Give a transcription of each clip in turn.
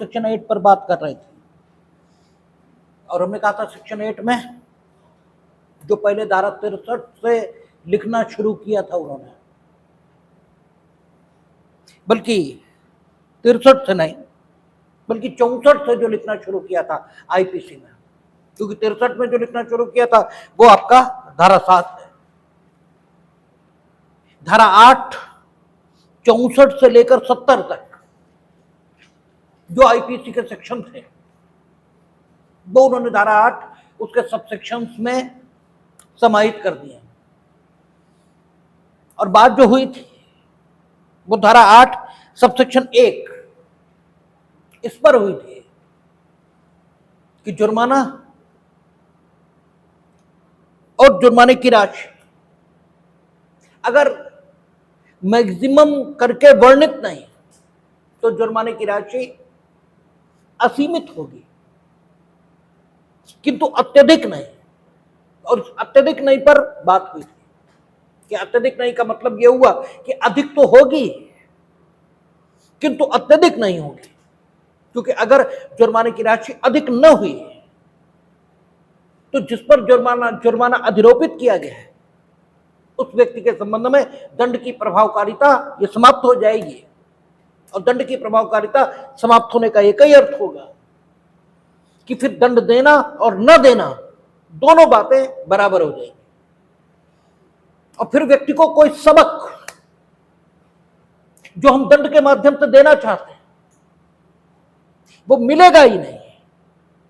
Section 8 पर बात कर रहे थे और हमने कहा था सेक्शन 8 में जो पहले धारा 63 से लिखना शुरू किया था उन्होंने, बल्कि 63 से नहीं बल्कि 64 से जो लिखना शुरू किया था आईपीसी में, क्योंकि 63 में जो लिखना शुरू किया था वो आपका धारा 7 है। धारा 8 64 से लेकर 70 तक जो आईपीसी के सेक्शन थे वो उन्होंने धारा 8 उसके सब सेक्शंस में समाहित कर दिए और बात जो हुई थी वो धारा 8 सब सेक्शन 1 इस पर हुई थी कि जुर्माना और जुर्माने की राशि अगर मैक्सिमम करके वर्णित नहीं तो जुर्माने की राशि असीमित होगी, किंतु अत्यधिक नहीं। और अत्यधिक नहीं पर बात हुई थी कि अत्यधिक नहीं का मतलब यह हुआ कि अधिक तो होगी किंतु अत्यधिक नहीं होगी, क्योंकि अगर जुर्माने की राशि अधिक न हुई तो जिस पर जुर्माना अधिरोपित किया गया है उस व्यक्ति के संबंध में दंड की प्रभावकारिता ये समाप्त हो जाएगी। और दंड की प्रभावकारिता समाप्त होने का एक ही अर्थ होगा कि फिर दंड देना और न देना दोनों बातें बराबर हो जाएंगी और फिर व्यक्ति को कोई सबक जो हम दंड के माध्यम से देना चाहते हैं वो मिलेगा ही नहीं।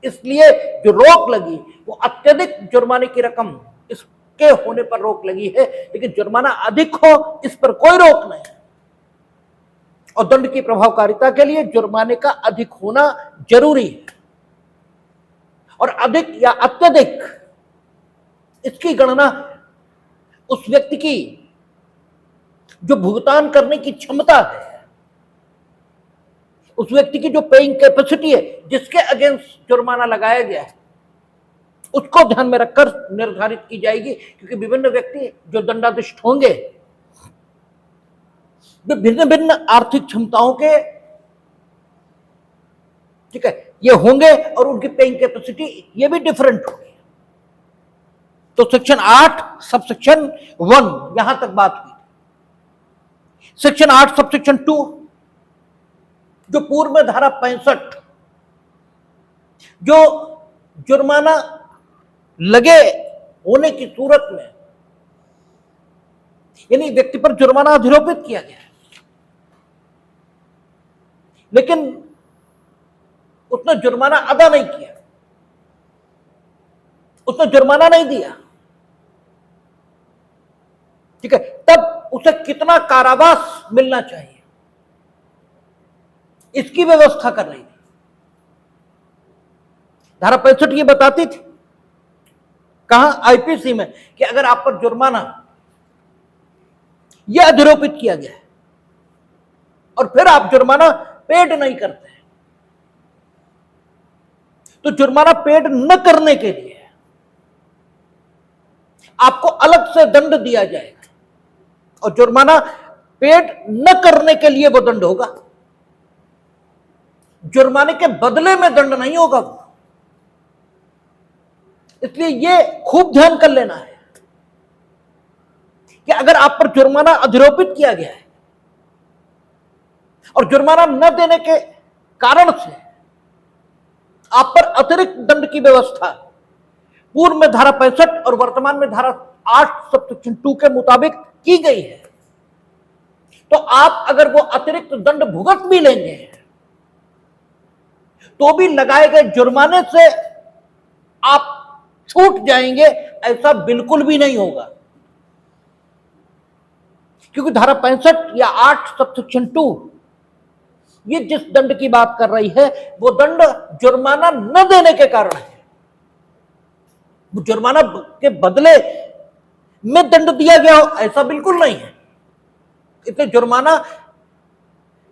इसलिए जो रोक लगी वो अत्यधिक जुर्माने की रकम इसके होने पर रोक लगी है, लेकिन जुर्माना अधिक हो इस पर कोई रोक नहीं। और दंड की प्रभावकारिता के लिए जुर्माने का अधिक होना जरूरी है और अधिक या अत्यधिक इसकी गणना उस व्यक्ति की जो भुगतान करने की क्षमता है, उस व्यक्ति की जो पेइंग कैपेसिटी है, जिसके अगेंस्ट जुर्माना लगाया गया है, उसको ध्यान में रखकर निर्धारित की जाएगी। क्योंकि विभिन्न व्यक्ति जो दंडाधिष्ठ होंगे वे भिन्न भिन्न आर्थिक क्षमताओं के, ठीक है, ये होंगे और उनकी पेइंग कैपेसिटी ये भी डिफरेंट होगी। तो सेक्शन 8 सब सेक्शन 1 यहां तक बात हुई। सेक्शन 8 सब सेक्शन 2 जो पूर्व में धारा 65 जो जुर्माना लगे होने की सूरत में, यानी व्यक्ति पर जुर्माना अधिरोपित किया गया लेकिन उसने जुर्माना अदा नहीं किया, उसने जुर्माना नहीं दिया, ठीक है, तब उसे कितना कारावास मिलना चाहिए इसकी व्यवस्था कर रही थी। धारा 65 ये बताती थी कहां, आईपीसी में, कि अगर आप पर जुर्माना यह अधिरोपित किया गया है और फिर आप जुर्माना पेड नहीं करते हैं तो जुर्माना पेड न करने के लिए आपको अलग से दंड दिया जाएगा और जुर्माना पेड न करने के लिए वो दंड होगा, जुर्माने के बदले में दंड नहीं होगा। इसलिए ये खूब ध्यान कर लेना है कि अगर आप पर जुर्माना अधिरोपित किया गया है और जुर्माना न देने के कारण से आप पर अतिरिक्त दंड की व्यवस्था पूर्व में धारा 65 और वर्तमान में धारा 8 सब सेक्शन 2 के मुताबिक की गई है, तो आप अगर वो अतिरिक्त दंड भुगत भी लेंगे तो भी लगाए गए जुर्माने से आप छूट जाएंगे, ऐसा बिल्कुल भी नहीं होगा। क्योंकि धारा 65 या 8 सब सेक्शन 2 ये जिस दंड की बात कर रही है वो दंड जुर्माना न देने के कारण है, वो जुर्माना के बदले में दंड दिया गया हो ऐसा बिल्कुल नहीं है। इसलिए जुर्माना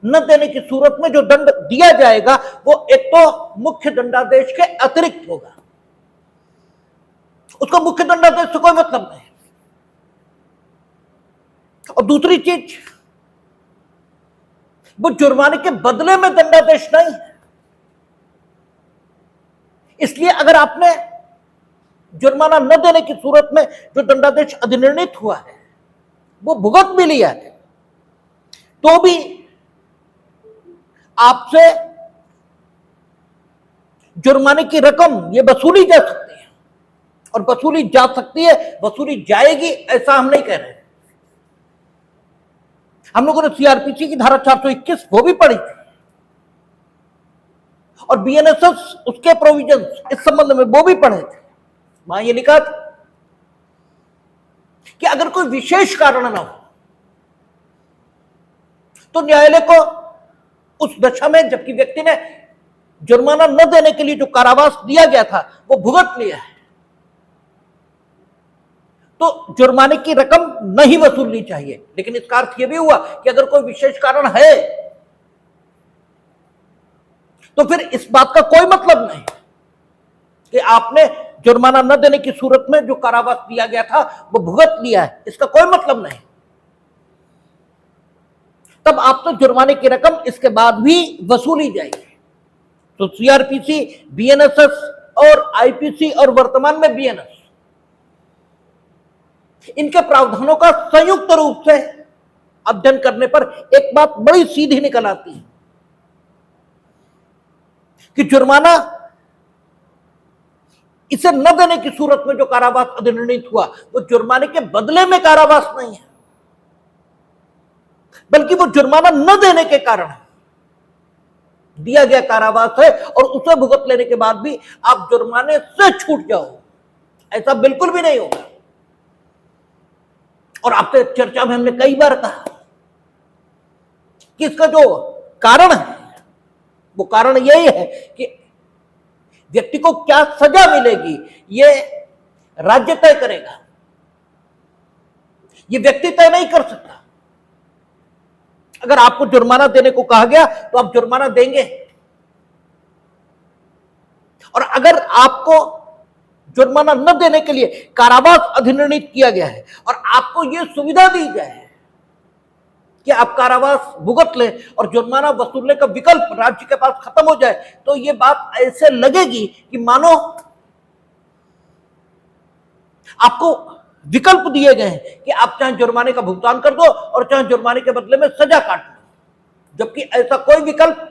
न देने की सूरत में जो दंड दिया जाएगा वो एक तो मुख्य दंडादेश के अतिरिक्त होगा, उसका मुख्य दंडादेश से कोई मतलब नहीं। और दूसरी चीज, वो जुर्माने के बदले में दंडादेश नहीं है, इसलिए अगर आपने जुर्माना न देने की सूरत में जो दंडादेश अधिनिर्णित हुआ है वो भुगत भी लिया है, तो भी आपसे जुर्माने की रकम ये वसूली जा सकती है, और वसूली जा सकती है, वसूली जाएगी, ऐसा हम नहीं कह रहे। हम लोगों ने सीआरपीसी की धारा 421 वो भी पढ़ी थी, और बीएनएसएस उसके प्रोविजंस इस संबंध में वो भी पढ़े थे। वहां ये लिखा था कि अगर कोई विशेष कारण ना हो तो न्यायालय को उस दशा में, जबकि व्यक्ति ने जुर्माना न देने के लिए जो कारावास दिया गया था वो भुगत लिया है, तो जुर्माने की रकम नहीं वसूलनी चाहिए। लेकिन इसका अर्थ यह भी हुआ कि अगर कोई विशेष कारण है तो फिर इस बात का कोई मतलब नहीं कि आपने जुर्माना न देने की सूरत में जो कारावास दिया गया था वो भुगत लिया है, इसका कोई मतलब नहीं। तब आपसे जुर्माने की रकम इसके बाद भी वसूली जाएगी। तो सीआरपीसी, बीएनएसएस और आईपीसी और वर्तमान में बीएनएस, इनके प्रावधानों का संयुक्त रूप से अध्ययन करने पर एक बात बड़ी सीधी निकल आती है कि जुर्माना इसे न देने की सूरत में जो कारावास अधिनिर्णित हुआ वो जुर्माने के बदले में कारावास नहीं है, बल्कि वो जुर्माना न देने के कारण दिया गया कारावास है, और उसे भुगत लेने के बाद भी आप जुर्माने से छूट जाओ, ऐसा बिल्कुल भी नहीं होगा। और आपसे चर्चा में हमने कई बार कहा कि इसका जो कारण है वो कारण यही है कि व्यक्ति को क्या सजा मिलेगी ये राज्य तय करेगा, ये व्यक्ति तय नहीं कर सकता। अगर आपको जुर्माना देने को कहा गया तो आप जुर्माना देंगे, और अगर आपको जुर्माना न देने के लिए कारावास अधिनिर्णित किया गया है और आपको यह सुविधा दी जाए कि आप कारावास भुगत लें और जुर्माना वसूलने का विकल्प राज्य के पास खत्म हो जाए, तो यह बात ऐसे लगेगी कि मानो आपको विकल्प दिए गए हैं कि आप चाहे जुर्माने का भुगतान कर दो और चाहे जुर्माने के बदले में सजा काट लो, जबकि ऐसा कोई विकल्प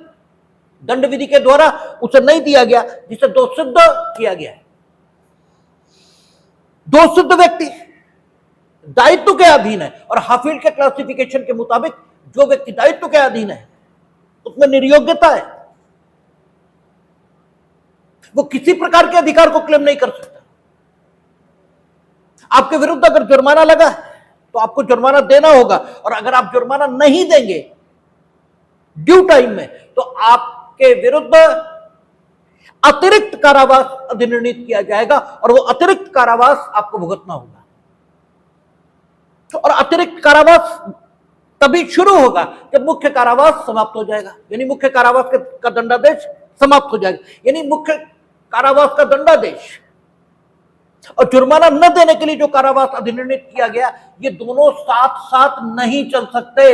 दंड विधि के द्वारा उसे नहीं दिया गया जिसे दोष सिद्ध किया गया है। दोष सिद्ध व्यक्ति दायित्व के अधीन है, और हाफिल्ड के क्लासिफिकेशन के मुताबिक जो व्यक्ति दायित्व के अधीन है उसमें निर्योग्यता है, वो किसी प्रकार के अधिकार को क्लेम नहीं कर सकता। आपके विरुद्ध अगर जुर्माना लगा तो आपको जुर्माना देना होगा, और अगर आप जुर्माना नहीं देंगे ड्यू टाइम में तो आपके विरुद्ध अतिरिक्त कारावास अधिनिर्णित किया जाएगा, और वो अतिरिक्त कारावास आपको भुगतना होगा। और अतिरिक्त कारावास तभी शुरू होगा जब मुख्य कारावास समाप्त हो जाएगा, यानी मुख्य कारावास का दंडादेश समाप्त हो जाएगा, यानी मुख्य कारावास का दंडादेश और जुर्माना न देने के लिए जो कारावास अधिनिर्णित किया गया, ये दोनों साथ साथ नहीं चल सकते।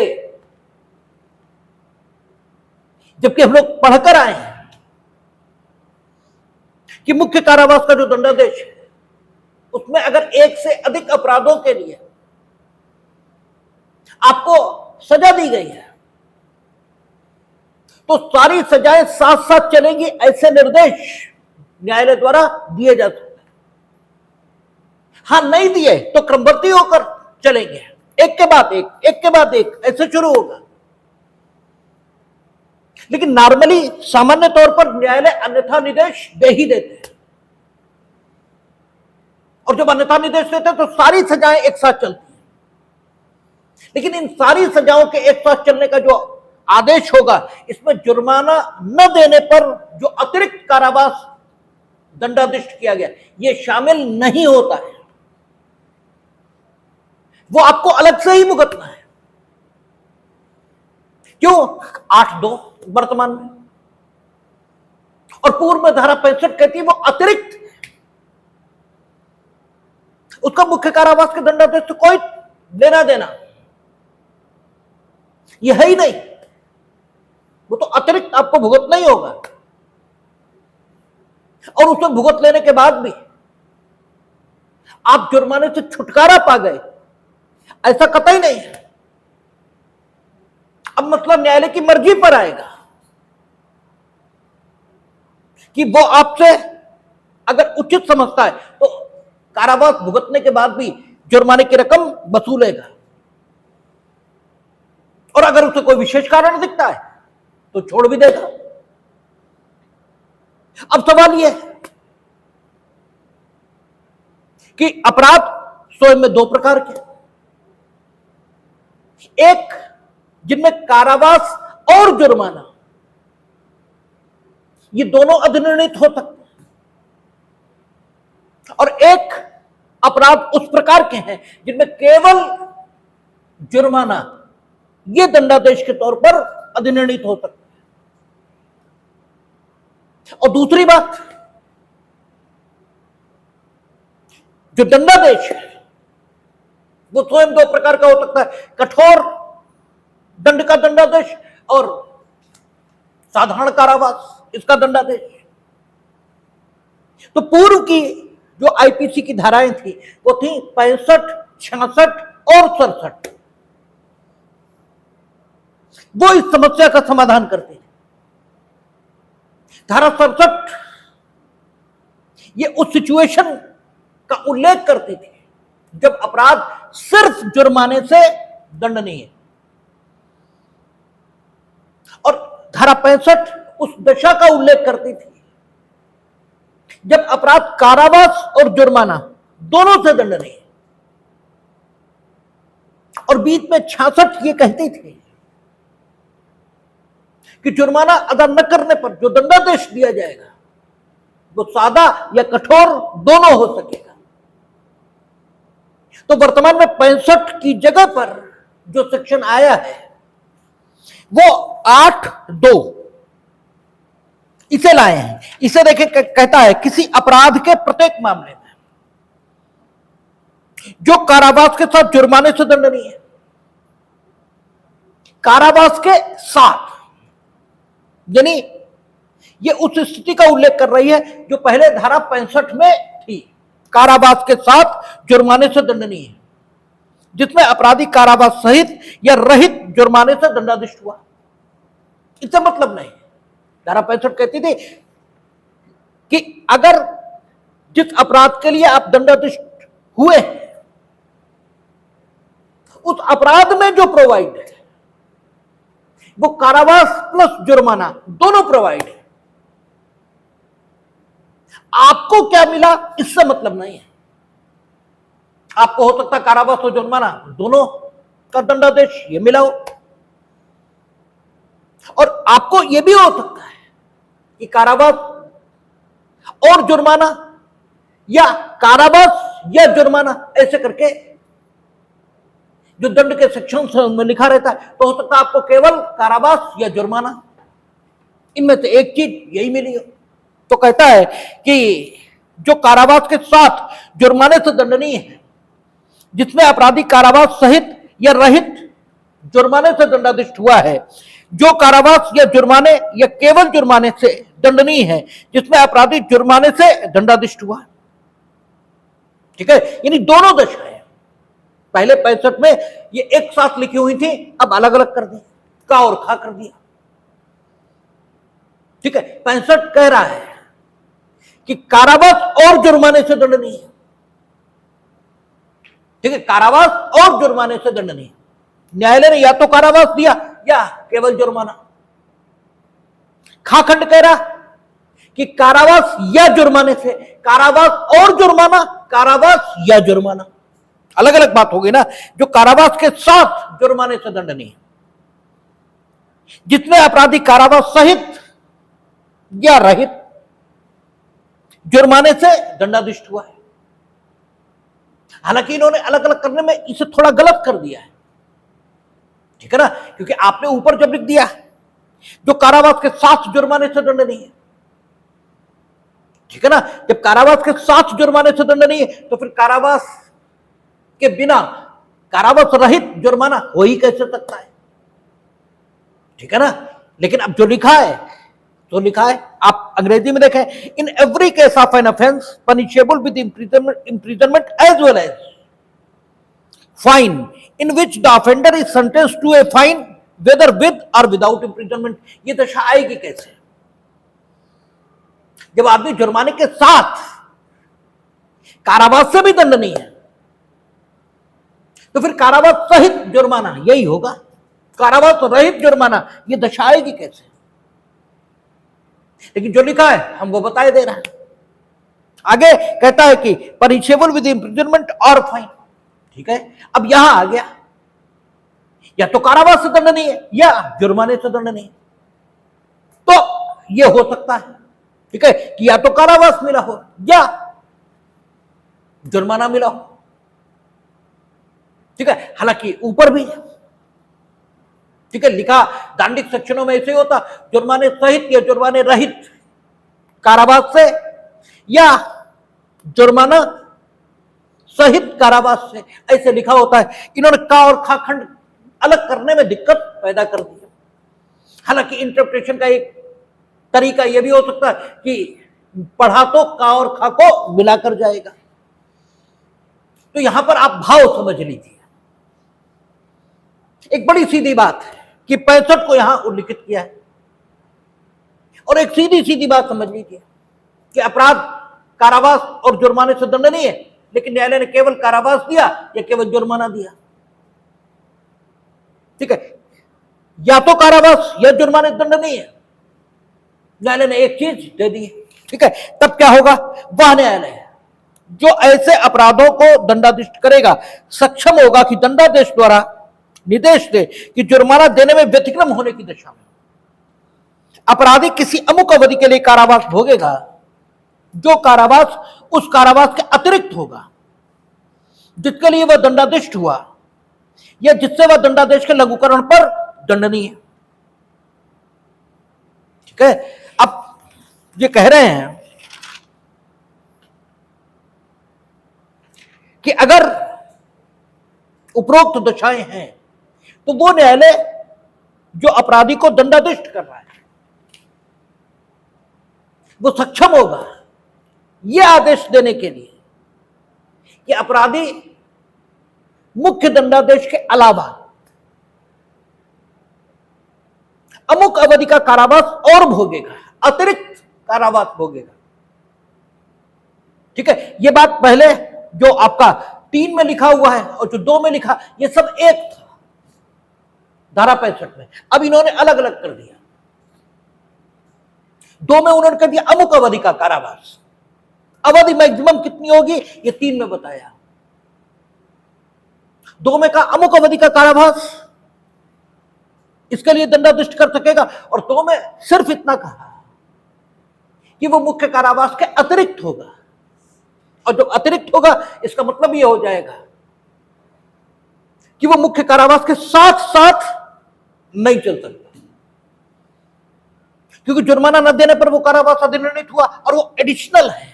जबकि हम लोग पढ़कर आए हैं कि मुख्य कारावास का जो दंडादेश है उसमें अगर एक से अधिक अपराधों के लिए आपको सजा दी गई है तो सारी सजाएं साथ साथ चलेंगी, ऐसे निर्देश न्यायालय द्वारा दिए जा सकते हैं। हां, नहीं दिए तो क्रमबद्ध होकर चलेंगे, एक के बाद एक, एक के बाद एक, ऐसे शुरू होगा। लेकिन नॉर्मली सामान्य तौर पर न्यायालय अन्यथा निर्देश दे ही देते हैं, और जब अन्यथा निर्देश देते हैं तो सारी सजाएं एक साथ चलती हैं। लेकिन इन सारी सजाओं के एक साथ चलने का जो आदेश होगा, इसमें जुर्माना न देने पर जो अतिरिक्त कारावास दंडादिष्ट किया गया यह शामिल नहीं होता है, वो आपको अलग से ही भुगतना है। क्यों? 8(2) वर्तमान में, और पूर्व में धारा 65 कहती है वो अतिरिक्त, उसका मुख्य कारावास के दंडादेश से कोई लेना देना यह है ही नहीं, वो तो अतिरिक्त आपको भुगतना ही होगा। और उसे भुगत लेने के बाद भी आप जुर्माने से छुटकारा पा गए, ऐसा कतई नहीं है। अब मतलब न्यायालय की मर्जी पर आएगा कि वो आपसे अगर उचित समझता है तो कारावास भुगतने के बाद भी जुर्माने की रकम वसूलेगा, और अगर उसे कोई विशेष कारण दिखता है तो छोड़ भी देगा। अब सवाल यह है कि अपराध स्वयं में दो प्रकार के, एक जिनमें कारावास और जुर्माना ये दोनों अधिनिर्णित हो सकते हैं, और एक अपराध उस प्रकार के हैं जिनमें केवल जुर्माना ये दंडादेश के तौर पर अधिनिर्णित हो सकता है। और दूसरी बात, जो दंडादेश है वो स्वयं दो प्रकार का हो सकता है, कठोर दंड का दंडादेश और साधारण कारावास इसका दंडादेश। तो पूर्व की जो आईपीसी की धाराएं थी वो थी 65, 66 और 67। वो इस समस्या का समाधान करते थे। धारा 67 ये उस सिचुएशन का उल्लेख करती थी जब अपराध सिर्फ जुर्माने से दंडनीय है, और धारा 65 उस दशा का उल्लेख करती थी जब अपराध कारावास और जुर्माना दोनों से दंडनीय है, और बीच में 66 ये कहती थी कि जुर्माना अदा न करने पर जो दंडादेश दिया जाएगा वो सादा या कठोर दोनों हो सकेगा। तो वर्तमान में 65 की जगह पर जो सेक्शन आया है वो 8(2) इसे लाए हैं। इसे देखें, कहता है किसी अपराध के प्रत्येक मामले में जो कारावास के साथ जुर्माने से दंडनीय है, कारावास के साथ, यानी ये उस स्थिति का उल्लेख कर रही है जो पहले धारा 65 में थी, कारावास के साथ जुर्माने से दंडनीय है, जिसमें अपराधी कारावास सहित या रहित जुर्माने से दंडाधिष्ट हुआ। इससे मतलब नहीं। धारा 65 कहती थी कि अगर जिस अपराध के लिए आप दंडाधिष्ट हुए उस अपराध में जो प्रोवाइड है वो कारावास प्लस जुर्माना दोनों प्रोवाइड है, आपको क्या मिला इससे मतलब नहीं है। आपको हो सकता है कारावास और जुर्माना दोनों का दंडादेश ये मिला हो, और आपको यह भी हो सकता है कि कारावास और जुर्माना या कारावास या जुर्माना ऐसे करके जो दंड के सेक्शन में लिखा रहता है, तो हो सकता है आपको केवल कारावास या जुर्माना इनमें से एक चीज यही मिली हो। तो कहता है कि जो कारावास के साथ जुर्माने से दंडनीय है, जिसमें अपराधी कारावास सहित या रहित जुर्माने से दंडाधिष्ट हुआ है, जो कारावास या जुर्माने या केवल जुर्माने से दंडनीय है, जिसमें अपराधी जुर्माने से दंडाधिष्ट हुआ है। ठीक है, यानी दोनों दशाएं पहले 65 में ये एक साथ लिखी हुई थी, अब अलग अलग कर दी, का और खा कर दिया। ठीक है, 65 कह रहा है कि कारावास और जुर्माने से दंडनीय है। ठीक है, कारावास और जुर्माने से दंडनीय। न्यायालय ने या तो कारावास दिया या केवल जुर्माना। खाखंड कह रहा कि कारावास या जुर्माने से, कारावास और जुर्माना, कारावास या जुर्माना, अलग अलग बात होगी ना। जो कारावास के साथ जुर्माने से दंडनीय, जितने अपराधी कारावास सहित या रहित जुर्माने से दंडाधिष्ट हुआ है। हालांकि इन्होंने अलग अलग करने में इसे थोड़ा गलत कर दिया है, ठीक है ना, क्योंकि आपने ऊपर जब लिख दिया जो कारावास के साथ जुर्माने से दंडनीय है, ठीक है ना, जब कारावास के साथ जुर्माने से दंडनीय है तो फिर कारावास के बिना कारावास रहित जुर्माना हो ही कैसे सकता है, ठीक है ना। लेकिन अब जो लिखा है तो लिखा है, आप अंग्रेजी में देखें, in every case of an offence punishable with imprisonment as well as fine in which the offender is sentenced to a fine whether with और विदाउट imprisonment। ये दशा आएगी कैसे? जब आदमी जुर्माने के साथ कारावास से भी दंडनीय है, तो फिर कारावास सहित जुर्माना यही होगा। कारावास रहित जुर्माना, ये दशा आएगी कैसे? लेकिन जो लिखा है हम वो बताए दे रहा है। आगे कहता है कि पनिशेबल विद imprisonment और फाइन। ठीक है, अब यहां आ गया, या तो कारावास से दंडनीय है या जुर्माने से दंडनीय है। तो यह हो सकता है, ठीक है, कि या तो कारावास मिला हो या जुर्माना मिला हो। ठीक है, हालांकि ऊपर भी है, ठीक है, लिखा दांडिक सेक्शनों में ऐसे होता, जुर्माने सहित या जुर्माने रहित कारावास से या जुर्माना सहित कारावास से, ऐसे लिखा होता है। इन्होंने का और खा खंड अलग करने में दिक्कत पैदा कर दी। हालांकि इंटरप्रिटेशन का एक तरीका यह भी हो सकता है कि पढ़ा तो का और खा को मिलाकर जाएगा। तो यहां पर आप भाव समझ लीजिए। एक बड़ी सीधी बात है कि 65 को यहां उल्लिखित किया है, और एक सीधी सीधी बात समझ लीजिए कि अपराध कारावास और जुर्माने से दंडनीय है, लेकिन न्यायालय ने केवल कारावास दिया या केवल जुर्माना दिया। ठीक है, या तो कारावास या जुर्माने दंडनीय है, न्यायालय ने एक चीज दे दी। ठीक है, तब क्या होगा? वह न्यायालय जो ऐसे अपराधों को दंडाधिष्ट करेगा सक्षम होगा कि दंडादेश द्वारा निर्देश दे कि जुर्माना देने में व्यतिक्रम होने की दशा में अपराधी किसी अमुक अवधि के लिए कारावास भोगेगा, जो कारावास उस कारावास के अतिरिक्त होगा जिसके लिए वह दंडाधिष्ट हुआ या जिससे वह दंडादेश के लघुकरण पर दंडनीय है। ठीक है, अब ये कह रहे हैं कि अगर उपरोक्त दशाएं हैं तो वो न्यायालय जो अपराधी को दंडाधिष्ट कर रहा है वो सक्षम होगा यह आदेश देने के लिए कि अपराधी मुख्य दंडादेश के अलावा अमुक अवधि का कारावास और भोगेगा, अतिरिक्त कारावास भोगेगा। ठीक है, यह बात पहले जो आपका 3 में लिखा हुआ है और जो 2 में लिखा, यह सब एक था धारा 65 में। अब इन्होंने अलग अलग कर दिया। 2 में उन्होंने कर दिया अमुक अवधि का कारावास। अवधि मैक्सिमम कितनी होगी ये 3 में बताया। 2 में कहा अमुक अवधि का कारावास इसके लिए दंडाधिष्ट कर सकेगा, और 2 में सिर्फ इतना कहा कि वो मुख्य कारावास के अतिरिक्त होगा। और जो अतिरिक्त होगा इसका मतलब यह हो जाएगा कि वो मुख्य कारावास के साथ साथ नहीं चल सकता, क्योंकि जुर्माना न देने पर वो कारावास अधिनिर्णित हुआ और वो एडिशनल है।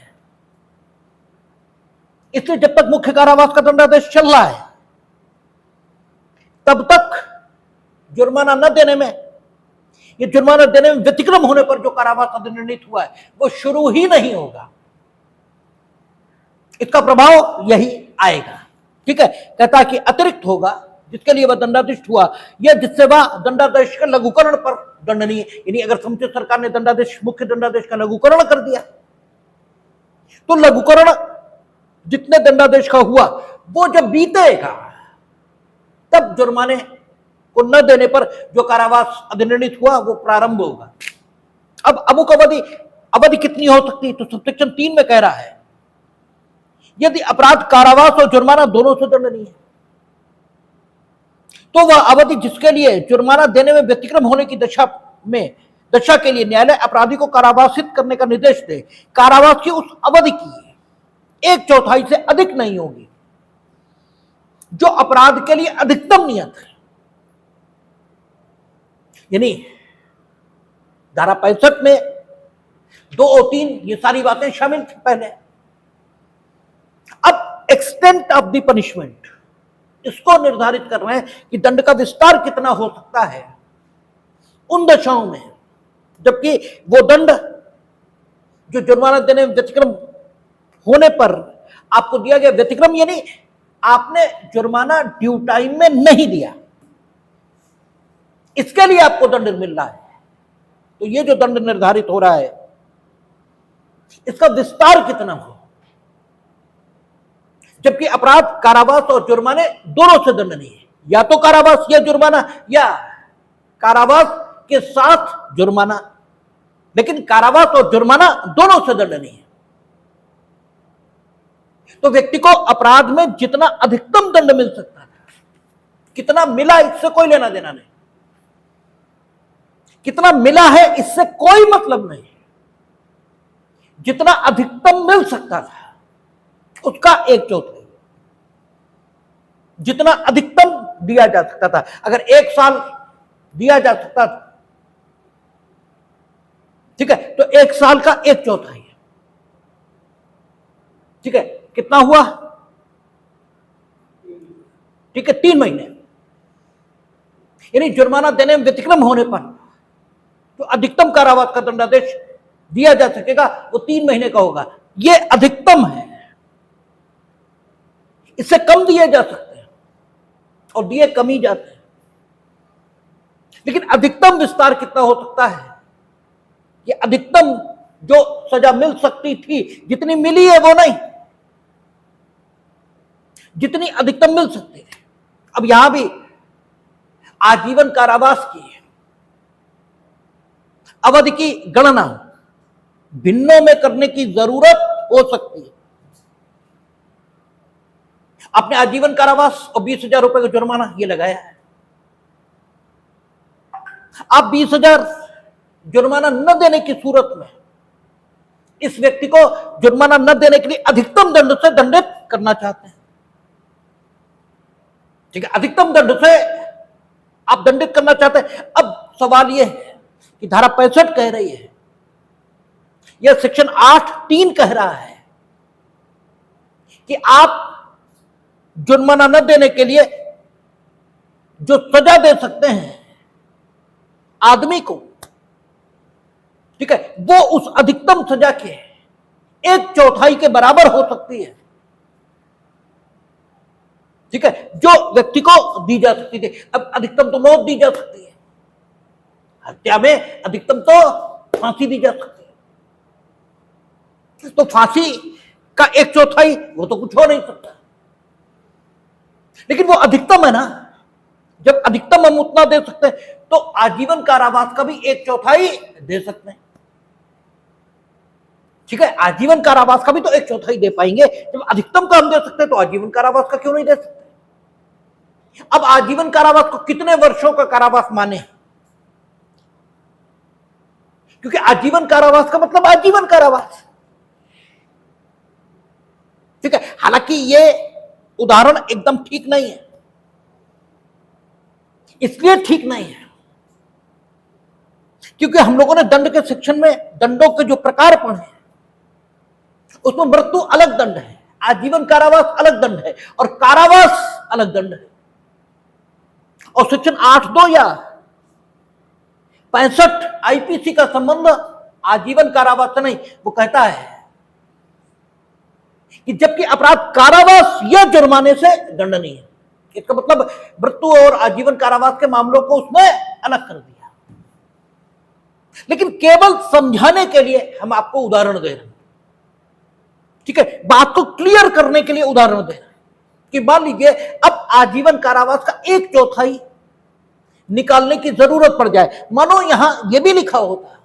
इसलिए जब तक मुख्य कारावास का दंडादेश चल रहा है तब तक जुर्माना न देने में, ये जुर्माना देने में व्यतिक्रम होने पर जो कारावास अधिनिर्णित हुआ है वो शुरू ही नहीं होगा। इसका प्रभाव यही आएगा। ठीक है, कहता कि अतिरिक्त होगा जिसके लिए वह दंडाधिष्ट हुआ या जिससे वह दंडादेश के लघुकरण पर दंडनीय। यानी अगर समुचित सरकार ने दंडादेश, मुख्य दंडादेश का लघुकरण कर दिया तो लघुकरण जितने दंडादेश का हुआ वो जब बीतेगा तब जुर्माने को न देने पर जो कारावास अधिनिर्णित हुआ वो प्रारंभ होगा। अब अमुक अवधि कितनी हो सकती है? तो सबसेक्शन 3 में कह रहा है यदि अपराध कारावास और जुर्माना दोनों से दंडनीय है तो वह अवधि जिसके लिए जुर्माना देने में व्यतिक्रम होने की दशा के लिए न्यायालय अपराधी को कारावासित करने का निर्देश दे, कारावास की उस अवधि की 1/4 से अधिक नहीं होगी जो अपराध के लिए अधिकतम नियत है। यानी धारा 65 में 2 और 3 ये सारी बातें शामिल थी पहले। अब एक्सटेंट ऑफ द पनिशमेंट इसको निर्धारित कर रहे हैं कि दंड का विस्तार कितना हो सकता है उन दशाओं में जबकि वो दंड जो जुर्माना देने में व्यतिक्रम होने पर आपको दिया गया, व्यतिक्रम यानी आपने जुर्माना ड्यू टाइम में नहीं दिया, इसके लिए आपको दंड मिल रहा है। तो ये जो दंड निर्धारित हो रहा है, इसका विस्तार कितना हो, जबकि अपराध कारावास और जुर्माने दोनों से दंडनीय है, या तो कारावास या जुर्माना, या कारावास के साथ जुर्माना, लेकिन कारावास और जुर्माना दोनों से दंडनीय है। तो व्यक्ति को अपराध में जितना अधिकतम दंड मिल सकता था, कितना मिला इससे कोई लेना देना नहीं, कितना मिला है इससे कोई मतलब नहीं, जितना अधिकतम मिल सकता था उसका 1/4, जितना अधिकतम दिया जा सकता था। अगर 1 साल दिया जा सकता था, ठीक है, तो 1 साल का 1/4 है, ठीक है, कितना हुआ, ठीक है, 3 महीने। यानी जुर्माना देने में व्यतिक्रम होने पर तो अधिकतम कारावास का दंडादेश दिया जा सकेगा वो 3 महीने का होगा। ये अधिकतम है, इससे कम दिए जा सकते हैं और दिए कम ही जाते हैं, लेकिन अधिकतम विस्तार कितना हो सकता है, ये अधिकतम जो सजा मिल सकती थी जितनी मिली है वो नहीं, जितनी अधिकतम मिल सकती है। अब यहां भी आजीवन कारावास की अवधि की गणना भिन्नों में करने की जरूरत हो सकती है। आपने आजीवन कारावास और 20,000 रुपए का जुर्माना ये लगाया है, आप 20,000 जुर्माना न देने की सूरत में इस व्यक्ति को जुर्माना न देने के लिए अधिकतम दंड से दंडित करना चाहते हैं, ठीक है, अधिकतम दंड से आप दंडित करना चाहते हैं। अब सवाल यह है कि धारा 65 कह रही है, यह सेक्शन 8(3) कह रहा है कि आप जुर्माना न देने के लिए जो सजा दे सकते हैं आदमी को, ठीक है, वो उस अधिकतम सजा के 1/4 के बराबर हो सकती है, ठीक है, जो व्यक्ति को दी जा सकती थी। अब अधिकतम तो मौत दी जा सकती है, हत्या में अधिकतम तो फांसी दी जा सकती है, तो फांसी का 1/4 वो तो कुछ हो नहीं सकता, लेकिन वो अधिकतम है ना। जब अधिकतम हम उतना दे सकते हैं तो आजीवन कारावास का भी 1/4 दे सकते हैं, ठीक है, आजीवन कारावास का भी तो 1/4 दे पाएंगे। जब अधिकतम का हम दे सकते हैं तो आजीवन कारावास का क्यों नहीं दे सकते। अब आजीवन कारावास को कितने वर्षों का कारावास माने, क्योंकि आजीवन कारावास का मतलब आजीवन कारावास, ठीक है। हालांकि ये उदाहरण एकदम ठीक नहीं है, इसलिए ठीक नहीं है क्योंकि हम लोगों ने दंड के सेक्शन में दंडों के जो प्रकार पढ़े उसमें मृत्यु अलग दंड है, आजीवन कारावास अलग दंड है और कारावास अलग दंड है। और सेक्शन 8(2) या 65 आईपीसी का संबंध आजीवन कारावास से नहीं, वो कहता है कि जबकि अपराध कारावास या जुर्माने से दंडनीय है, इसका मतलब मृत्यु और आजीवन कारावास के मामलों को उसने अलग कर दिया। लेकिन केवल समझाने के लिए हम आपको उदाहरण दे रहे हैं, ठीक है, बात को क्लियर करने के लिए उदाहरण दे रहे हैं कि मान लीजिए अब आजीवन कारावास का 1/4 निकालने की जरूरत पड़ जाए। मानो यहां यह भी लिखा होता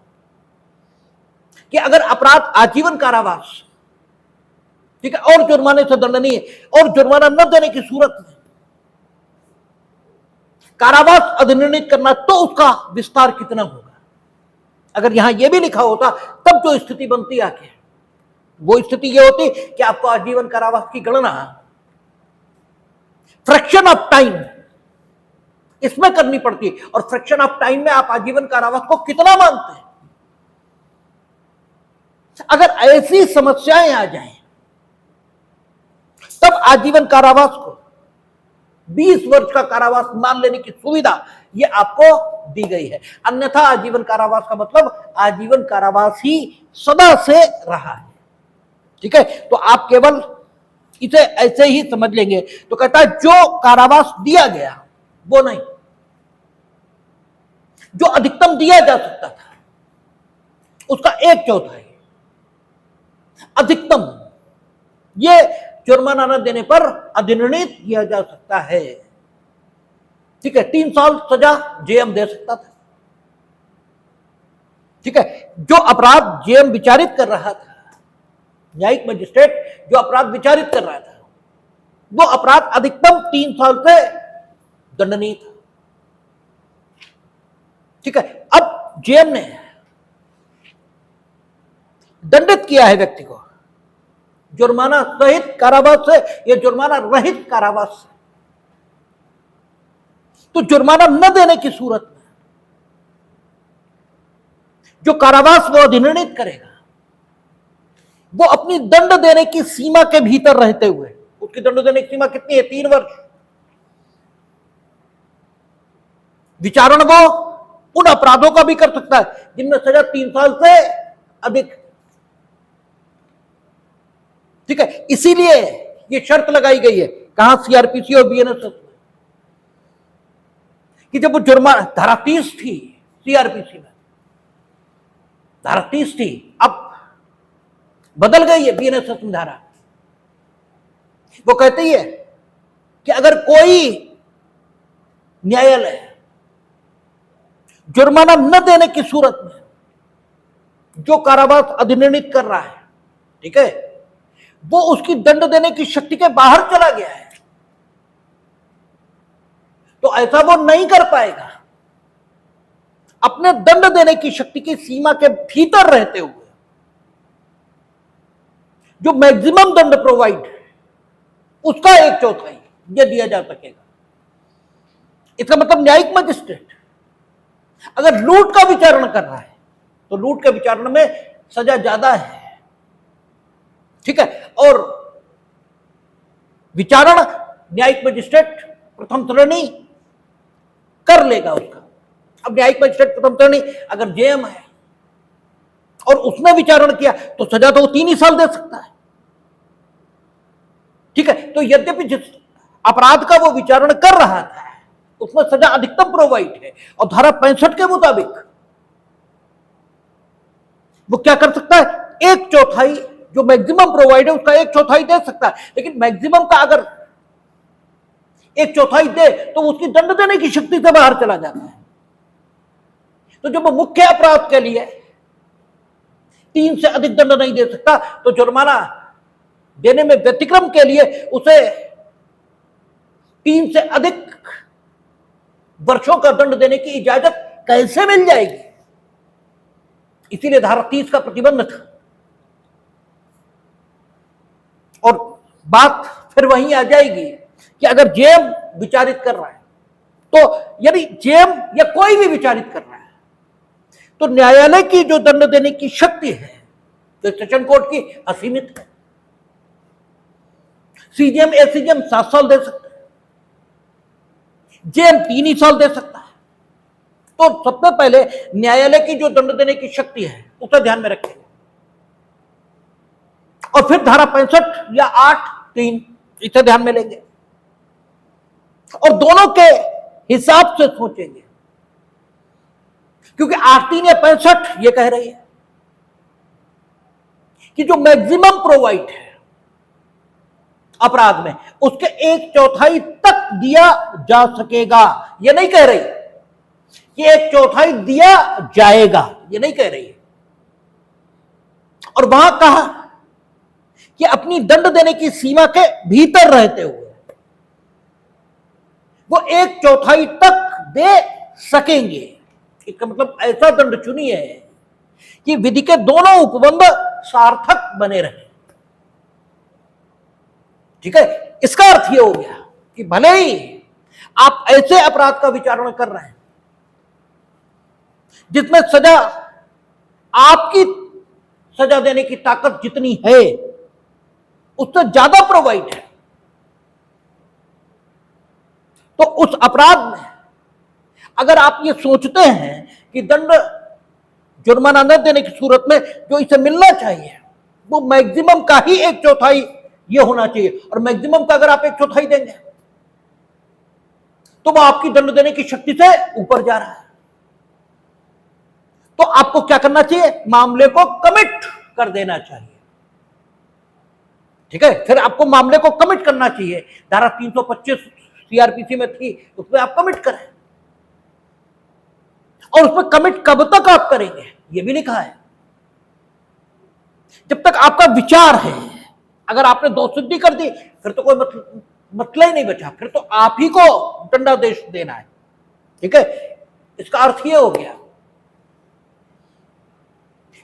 कि अगर अपराध आजीवन कारावास, ठीक है, और जुर्माने से दंडनीय और जुर्माना न देने की सूरत में कारावास अधिनिर्णित करना तो उसका विस्तार कितना होगा। अगर यहां यह भी लिखा होता तब जो स्थिति बनती आके वो स्थिति यह होती कि आपको आजीवन कारावास की गणना फ्रैक्शन ऑफ टाइम इसमें करनी पड़ती है, और फ्रैक्शन ऑफ टाइम में आप आजीवन कारावास को कितना मानते हैं। अगर ऐसी समस्याएं आ जाएं तब आजीवन कारावास को 20 वर्ष का कारावास मान लेने की सुविधा ये आपको दी गई है। अन्यथा आजीवन कारावास का मतलब आजीवन कारावास ही सदा से रहा है। ठीक है, तो आप केवल इसे ऐसे ही समझ लेंगे। तो कहता है जो कारावास दिया गया वो नहीं, जो अधिकतम दिया जा सकता था उसका 1/4 अधिकतम ये जुर्माना न देने पर अधिनिर्णीत किया जा सकता है। ठीक है, 3 साल सजा जेएम दे सकता था। ठीक है, जो अपराध जेएम विचारित कर रहा था, न्यायिक मजिस्ट्रेट जो अपराध विचारित कर रहा था, वो अपराध अधिकतम 3 साल से दंडनीय था। ठीक है, अब जेएम ने दंडित किया है व्यक्ति को जुर्माना सहित कारावास से या जुर्माना रहित कारावास से। तो जुर्माना न देने की सूरत में जो कारावास वो अधिनिर्णित करेगा वो अपनी दंड देने की सीमा के भीतर रहते हुए, उसकी दंड देने की सीमा कितनी है? 3 वर्ष। विचारण वो उन अपराधों का भी कर सकता है जिनमें सजा 3 साल से अधिक। ठीक है, इसीलिए ये शर्त लगाई गई है कहां? सीआरपीसी और बीएनएस में, कि जब वो जुर्माना धारा 30 थी सीआरपीसी में, धारा 30 थी, अब बदल गई है बीएनएस में धारा। वो कहती है कि अगर कोई न्यायालय जुर्माना न देने की सूरत में जो कारावास अधिनिर्णित कर रहा है, ठीक है, वो उसकी दंड देने की शक्ति के बाहर चला गया है, तो ऐसा वो नहीं कर पाएगा। अपने दंड देने की शक्ति की सीमा के भीतर रहते हुए जो मैक्सिमम दंड प्रोवाइड है उसका 1/4 यह दिया जा सकेगा। इसका मतलब न्यायिक मजिस्ट्रेट अगर लूट का विचारण कर रहा है तो लूट के विचारण में सजा ज्यादा है। ठीक है, और विचारण न्यायिक मजिस्ट्रेट प्रथम श्रेणी कर लेगा उसका। अब न्यायिक मजिस्ट्रेट प्रथम श्रेणी अगर जेएम है और उसने विचारण किया तो सजा तो वो 3 ही साल दे सकता है। ठीक है, तो यद्यपि जिस अपराध का वो विचारण कर रहा था उसमें सजा अधिकतम प्रोवाइड है और धारा 65 के मुताबिक वो क्या कर सकता है? 1/4 जो मैक्सिमम प्रोवाइड है उसका 1/4 दे सकता है। लेकिन मैक्सिमम का अगर 1/4 दे तो उसकी दंड देने की शक्ति से बाहर चला जाता है। तो जब वो मुख्य अपराध के लिए 3 से अधिक दंड नहीं दे सकता तो जुर्माना देने में व्यतिक्रम के लिए उसे 3 से अधिक वर्षों का दंड देने की इजाजत कैसे मिल जाएगी? इसीलिए धारा 30 का प्रतिबंध था। और बात फिर वहीं आ जाएगी कि अगर जेएम विचारित कर रहा है तो यदि जेएम या कोई भी विचारित कर रहा है तो न्यायालय की जो दंड देने की शक्ति है तो सेशन कोर्ट की असीमित है। सीजेएम एसीजेएम 7 साल दे सकता है, जेएम 3 ही साल दे सकता है। तो सबसे पहले न्यायालय की जो दंड देने की शक्ति है उसे ध्यान में रखेंगे और फिर धारा 65 या 8(3) इसे ध्यान में लेंगे और दोनों के हिसाब से सोचेंगे, क्योंकि 8(3) या 65 ये कह रही है कि जो मैक्सिमम प्रोवाइड है अपराध में उसके 1/4 तक दिया जा सकेगा। ये नहीं कह रही कि 1/4 दिया जाएगा, ये नहीं कह रही है। और वहां कहा कि अपनी दंड देने की सीमा के भीतर रहते हुए वो 1/4 तक दे सकेंगे। इसका मतलब ऐसा दंड चुनिए कि विधि के दोनों उपबंध सार्थक बने रहे। ठीक है, इसका अर्थ यह हो गया कि भले ही आप ऐसे अपराध का विचारण कर रहे हैं जिसमें सजा आपकी सजा देने की ताकत जितनी है उससे ज्यादा प्रोवाइड है, तो उस अपराध में अगर आप ये सोचते हैं कि दंड जुर्माना न देने की सूरत में जो इसे मिलना चाहिए वो मैक्सिमम का ही 1/4 ये होना चाहिए, और मैक्सिमम का अगर आप 1/4 देंगे तो वो आपकी दंड देने की शक्ति से ऊपर जा रहा है। तो आपको क्या करना चाहिए, मामले को कमिट कर देना चाहिए। ठीक है, फिर आपको मामले को कमिट करना चाहिए। धारा 325 सीआरपीसी में थी, उसमें आप कमिट करें, और उसमें कमिट कब तक आप करेंगे ये भी लिखा है, जब तक आपका विचार है। अगर आपने दोषसिद्धि कर दी फिर तो कोई मतलब ही नहीं बचा, फिर तो आप ही को दंडादेश देना है। ठीक है, इसका अर्थ ये हो गया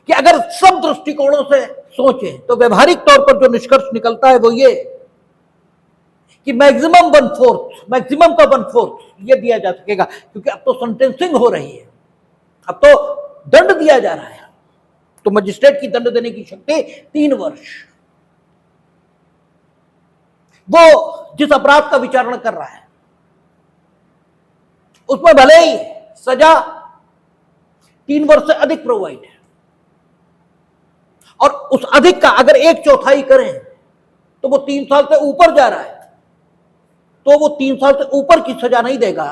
कि अगर सब दृष्टिकोणों से सोचें तो व्यवहारिक तौर पर जो निष्कर्ष निकलता है वो ये कि मैक्सिमम 1/4, मैक्सिमम का 1/4 ये दिया जा सकेगा, क्योंकि अब तो सेंटेंसिंग हो रही है, अब तो दंड दिया जा रहा है। तो मजिस्ट्रेट की दंड देने की शक्ति 3 वर्ष। वो जिस अपराध का विचारण कर रहा है उसमें भले ही सजा 3 वर्ष से अधिक प्रोवाइड है, और उस अधिक का अगर 1/4 करें तो वो 3 साल से ऊपर जा रहा है, तो वो 3 साल से ऊपर की सजा नहीं देगा।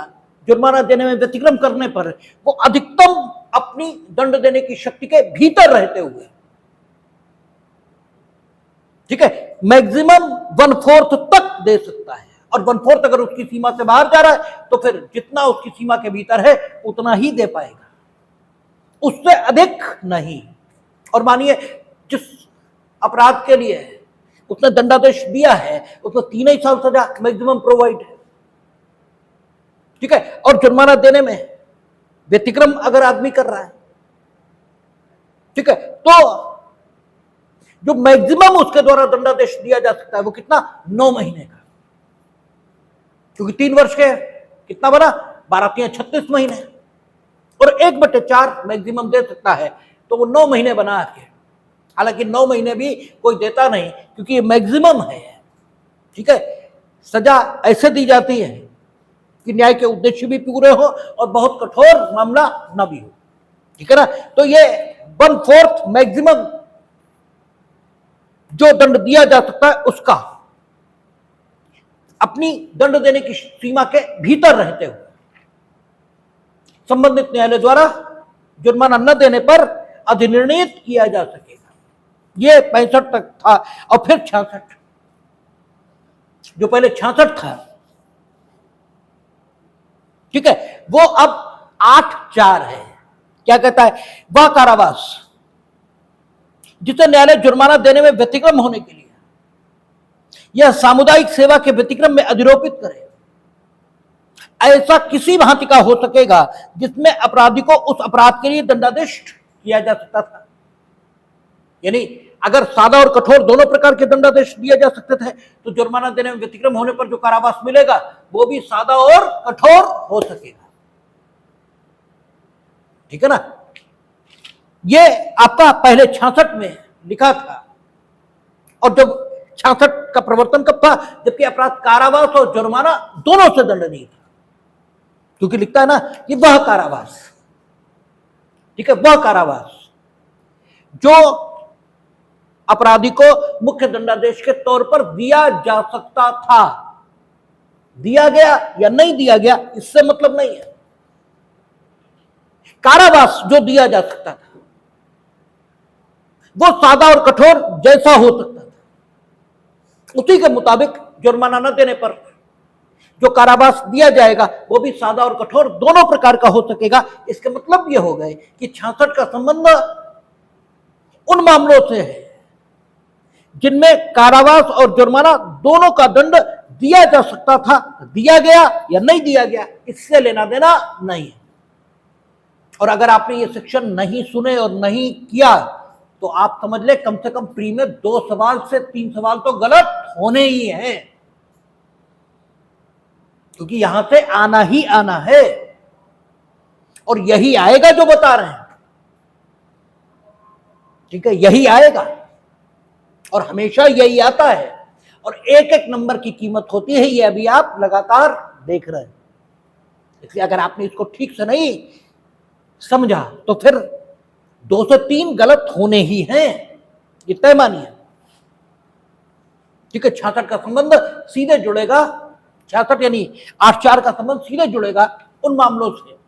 जुर्माना देने में व्यतिक्रम करने पर वो अधिकतम अपनी दंड देने की शक्ति के भीतर रहते हुए, ठीक है, मैक्सिमम 1/4 तक दे सकता है। और 1/4 अगर उसकी सीमा से बाहर जा रहा है तो फिर जितना उसकी सीमा के भीतर है उतना ही दे पाएगा, उससे अधिक नहीं। और मानिए जिस अपराध के लिए उसने दंडादेश दिया है उसमें 3 ही साल सजा मैक्सिमम प्रोवाइड है। ठीक है, और जुर्माना देने में व्यतिक्रम अगर आदमी कर रहा है, ठीक है, तो जो मैक्सिमम उसके द्वारा दंडादेश दिया जा सकता है वो कितना, 9 महीने का, क्योंकि 3 वर्ष के कितना बना, 12×3 = 36 महीने, और 1/4 मैक्सिमम दे सकता है, तो वो 9 महीने बना के। हालांकि 9 महीने भी कोई देता नहीं क्योंकि ये मैक्सिमम है। ठीक है, सजा ऐसे दी जाती है कि न्याय के उद्देश्य भी पूरे हो और बहुत कठोर मामला न भी हो। ठीक है ना, तो ये 1/4 मैक्सिमम जो दंड दिया जा सकता है उसका अपनी दंड देने की सीमा के भीतर रहते हुए संबंधित न्यायालय द्वारा जुर्माना न देने पर अधिनिर्णित किया जा सकेगा। ये 65 तक था, और फिर 66, जो पहले 66 था, ठीक है, वो अब 8(4) है। क्या कहता है, वह कारावास जिसे न्यायालय जुर्माना देने में व्यतिक्रम होने के लिए यह सामुदायिक सेवा के व्यतिक्रम में अधिरोपित करे, ऐसा किसी भांति का हो सकेगा जिसमें अपराधी को उस अपराध के लिए दंडादेश किया जा सकता था। यानी अगर सादा और कठोर दोनों प्रकार के दंडादेश दिए जा सकते थे, तो जुर्माना देने में व्यतिक्रम होने पर जो कारावास मिलेगा वो भी सादा और कठोर हो सकेगा। ठीक है ना, ये आपका पहले 66 में लिखा था, और जब 66 का प्रवर्तन कब था, जबकि अपराध कारावास और जुर्माना दोनों से दंडनीय था, क्योंकि लिखता है ना कि वह कारावास, ठीक है, वह कारावास जो अपराधी को मुख्य दंडादेश के तौर पर दिया जा सकता था। दिया गया या नहीं दिया गया इससे मतलब नहीं है, कारावास जो दिया जा सकता था वो सादा और कठोर जैसा हो सकता था, उसी के मुताबिक जुर्माना न देने पर जो कारावास दिया जाएगा वो भी सादा और कठोर दोनों प्रकार का हो सकेगा। इसके मतलब ये हो गए कि 66 का संबंध उन मामलों से है जिनमें कारावास और जुर्माना दोनों का दंड दिया जा सकता था। दिया गया या नहीं दिया गया इससे लेना देना नहीं है। और अगर आपने ये सेक्शन नहीं सुने और नहीं किया तो आप समझ ले कम से कम प्री में 2 सवाल से 3 सवाल तो गलत होने ही हैं, क्योंकि यहां से आना ही आना है और यही आएगा जो बता रहे हैं। ठीक है, यही आएगा और हमेशा यही आता है, और एक एक नंबर की कीमत होती है, ये अभी आप लगातार देख रहे हैं। इसलिए अगर आपने इसको ठीक से नहीं समझा तो फिर 2 से 3 गलत होने ही हैं, ये तय मानिए। ठीक है, 66 का संबंध सीधे जुड़ेगा, 66 यानी 8-4 का संबंध सीधे जुड़ेगा उन मामलों से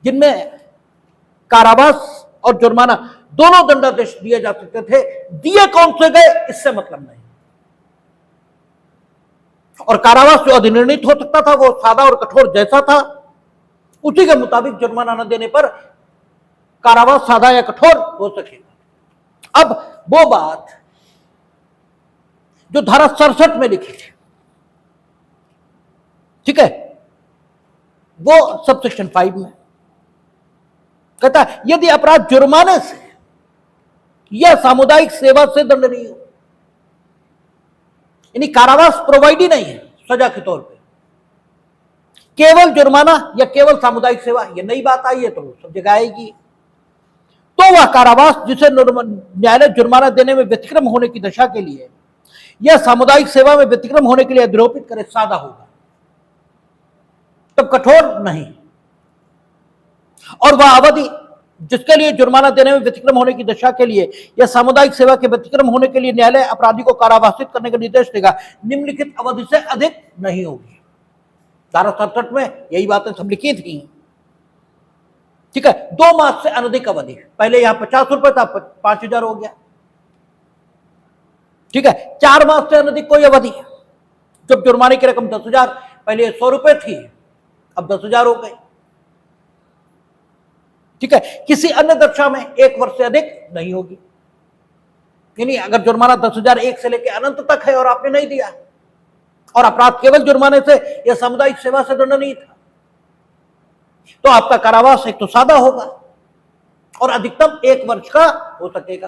जिनमें कारावास और जुर्माना दोनों दंडादेश दिए जा सकते थे। दिए कौन से गए इससे मतलब नहीं। और कारावास जो अधिनिर्णित हो सकता था वो सादा और कठोर जैसा था, उसी के मुताबिक जुर्माना न देने पर कारावास सादा या कठोर हो सकेगा। अब वो बात जो धारा 67 में लिखी थी, ठीक है, वो सबसेक्शन 5 में कहता है यदि अपराध जुर्माने से या सामुदायिक सेवा से दंडनीय हो, यानी कारावास प्रोवाइड ही नहीं है सजा के तौर पे, केवल जुर्माना या केवल सामुदायिक सेवा, ये नई बात आई है तो सब जगह आएगी, तो वह कारावास जिसे न्यायालय जुर्माना देने में व्यतिक्रम होने की दशा के लिए या सामुदायिक सेवा में व्यतिक्रम होने के लिए अधिरोपित करे सादा होगा, तब कठोर नहीं। और वह अवधि जिसके लिए जुर्माना देने में व्यतिक्रम होने की दशा के लिए या सामुदायिक सेवा के व्यतिक्रम होने के लिए न्यायालय अपराधी को कारावासित करने का निर्देश देगा, निम्नलिखित अवधि से अधिक नहीं होगी। धारा 67 में यही बातें सब लिखी थी। ठीक है, 2 मास से अनधिक अवधि, पहले यहां 50 रुपए था, 5000 हो गया। ठीक है, 4 मास से अनधिक कोई अवधि, जब जुर्माने की रकम 10,000, पहले 100 रुपए थी, अब 10,000 हो गए। ठीक है, किसी अन्य दशा में 1 वर्ष से अधिक नहीं होगी, यानी अगर जुर्माना 10,000 1 से लेकर अनंत तक है और आपने नहीं दिया और अपराध केवल जुर्माने से या सामुदायिक सेवा से दंडनीय था, तो आपका कारावास एक तो सादा होगा और अधिकतम 1 वर्ष का हो सकेगा।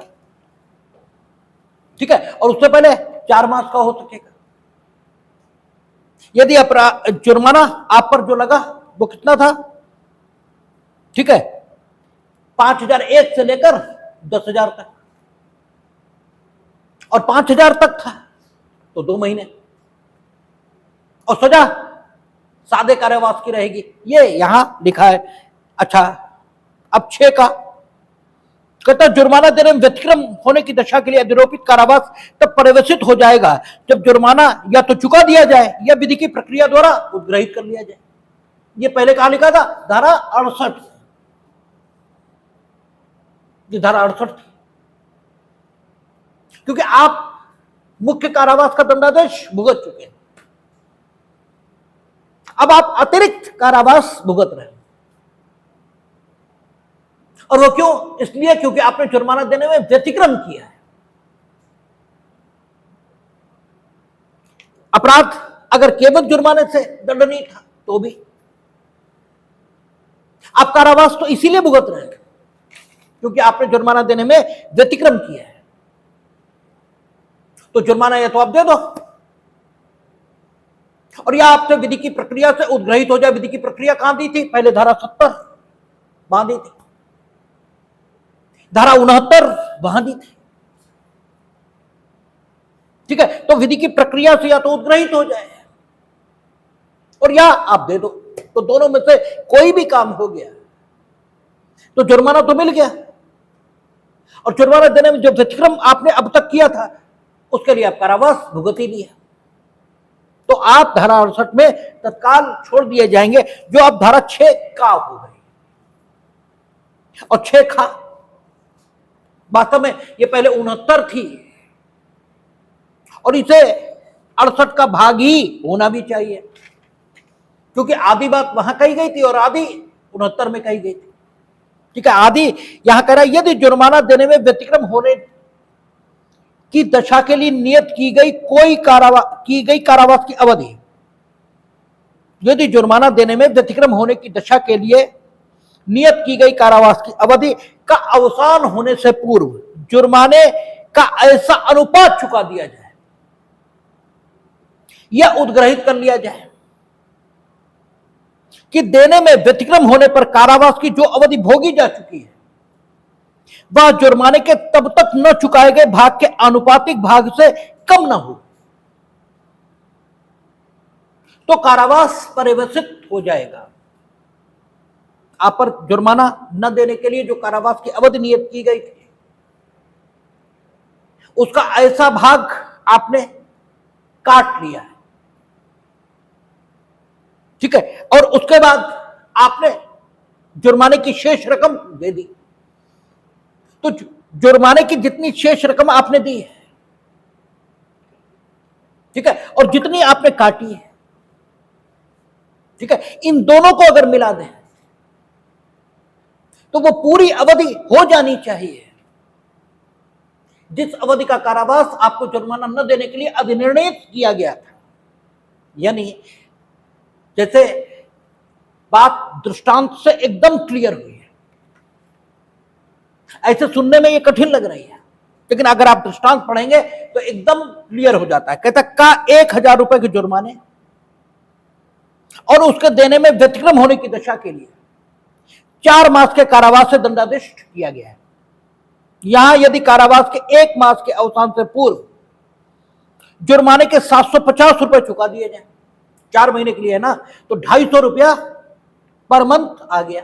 ठीक है, और उससे पहले 4 मास का हो सकेगा। यदि जुर्माना आप पर जो लगा वो कितना था, ठीक है, 5,001 से लेकर 10,000 तक, और 5,000 तक था तो 2 महीने, और सजा सादे कारावास की रहेगी, ये यहां लिखा है। अच्छा, अब 6 का कहता जुर्माना देने में व्यतिक्रम होने की दशा के लिए अधिरोपित कारावास तब परिवेशित हो जाएगा जब जुर्माना या तो चुका दिया जाए या विधि की प्रक्रिया द्वारा उद्ग्रहित कर लिया जाए। ये पहले कहां लिखा था, धारा 68, ये धारा 68 थी, क्योंकि आप मुख्य कारावास का दंडादेश भुगत चुके हैं, अब आप अतिरिक्त कारावास भुगत रहे हैं। और वो क्यों, इसलिए क्योंकि आपने जुर्माना देने में व्यतिक्रम किया है। अपराध अगर केवल जुर्माने से दंडनीय था तो भी आप कारावास तो इसीलिए भुगत रहे हैं क्योंकि आपने जुर्माना देने में व्यतिक्रम किया है। तो जुर्माना या तो आप दे दो और या आपसे विधि की प्रक्रिया से उद्ग्रहित हो जाए। विधि की प्रक्रिया कहां दी थी, पहले धारा 70 वहां दी थी, धारा 69 वहां दी थी। ठीक है, तो विधि की प्रक्रिया से या तो उद्ग्रहित हो जाए और या आप दे दो, तो दोनों में से कोई भी काम हो गया तो जुर्माना तो मिल गया। और जुर्माना देने में जो व्यतिक्रम आपने अब तक किया था उसके लिए आप कारावास भुगत ही लिया, तो आप धारा 68 में तत्काल छोड़ दिए जाएंगे, जो अब धारा 6 का हो गई। और 6 खा वास्तव में ये पहले 69 थी और इसे 68 का भाग ही होना भी चाहिए, क्योंकि आधी बात वहां कही गई थी और आधी 69 में कही गई थी। ठीक है, आधी यहां कह रहा है यदि जुर्माना देने में व्यतिक्रम होने की दशा के लिए नियत की गई कारावास की अवधि, यदि जुर्माना देने में व्यतिक्रम होने की दशा के लिए नियत की गई कारावास की अवधि का अवसान होने से पूर्व जुर्माने का ऐसा अनुपात चुका दिया जाए या उद्ग्रहित कर लिया जाए कि देने में व्यतिक्रम होने पर कारावास की जो अवधि भोगी जा चुकी है वह जुर्माने के तब तक न चुकाए गए भाग के आनुपातिक भाग से कम ना हो। तो कारावास पर्यवसित हो जाएगा। आप पर जुर्माना न देने के लिए जो कारावास की अवधि नियत की गई थी, उसका ऐसा भाग आपने काट लिया है, ठीक है, और उसके बाद आपने जुर्माने की शेष रकम दे दी। तो जुर्माने की जितनी शेष रकम आपने दी है, ठीक है, और जितनी आपने काटी है, ठीक है, इन दोनों को अगर मिला दें तो वो पूरी अवधि हो जानी चाहिए जिस अवधि का कारावास आपको जुर्माना न देने के लिए अधिनिर्णित किया गया था। यानी जैसे बात दृष्टांत से एकदम क्लियर हुई है, ऐसे सुनने में ये कठिन लग रही है, लेकिन अगर आप दृष्टांत पढ़ेंगे तो एकदम क्लियर हो जाता है। कहता का 1000 रुपए के जुर्माने और उसके देने में व्यतिक्रम होने की दशा के लिए 4 मास के कारावास से दंडादेश किया गया है। यहां यदि कारावास के 1 मास के अवसान से पूर्व जुर्माने के 750 रुपए चुका दिए जाए, 4 महीने के लिए है ना, तो 250 रुपया पर मंथ आ गया,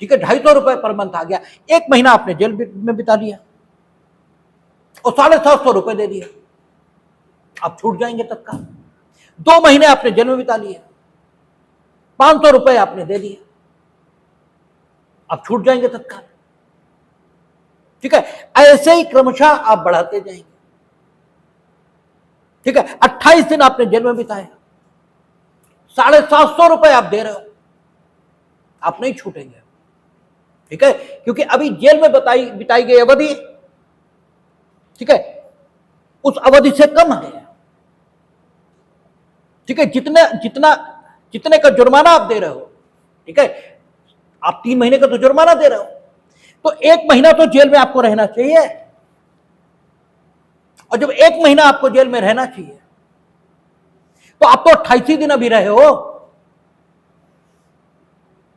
ठीक है, 250 रुपए पर मंथ आ गया। 1 महीना आपने जेल में बिता लिया और 750 रुपए दे दिया, आप छूट जाएंगे तत्काल। 2 महीने आपने जेल में बिता लिए, 500 रुपए आपने दे दिए, आप छूट जाएंगे तत्काल, ठीक है। ऐसे ही क्रमशः आप बढ़ाते जाएंगे, ठीक है। 28 दिन आपने जेल में बिताया, 750 रुपए आप दे रहे हो, आप नहीं छूटेंगे, ठीक है, क्योंकि अभी जेल में बिताई गई अवधि, ठीक है, उस अवधि से कम है, ठीक है। जितने का जुर्माना आप दे रहे हो, ठीक है, आप 3 महीने का तो जुर्माना दे रहे हो, तो 1 महीना तो जेल में आपको रहना चाहिए, और जब 1 महीना आपको जेल में रहना चाहिए तो आप तो 28 दिन अभी रहे हो,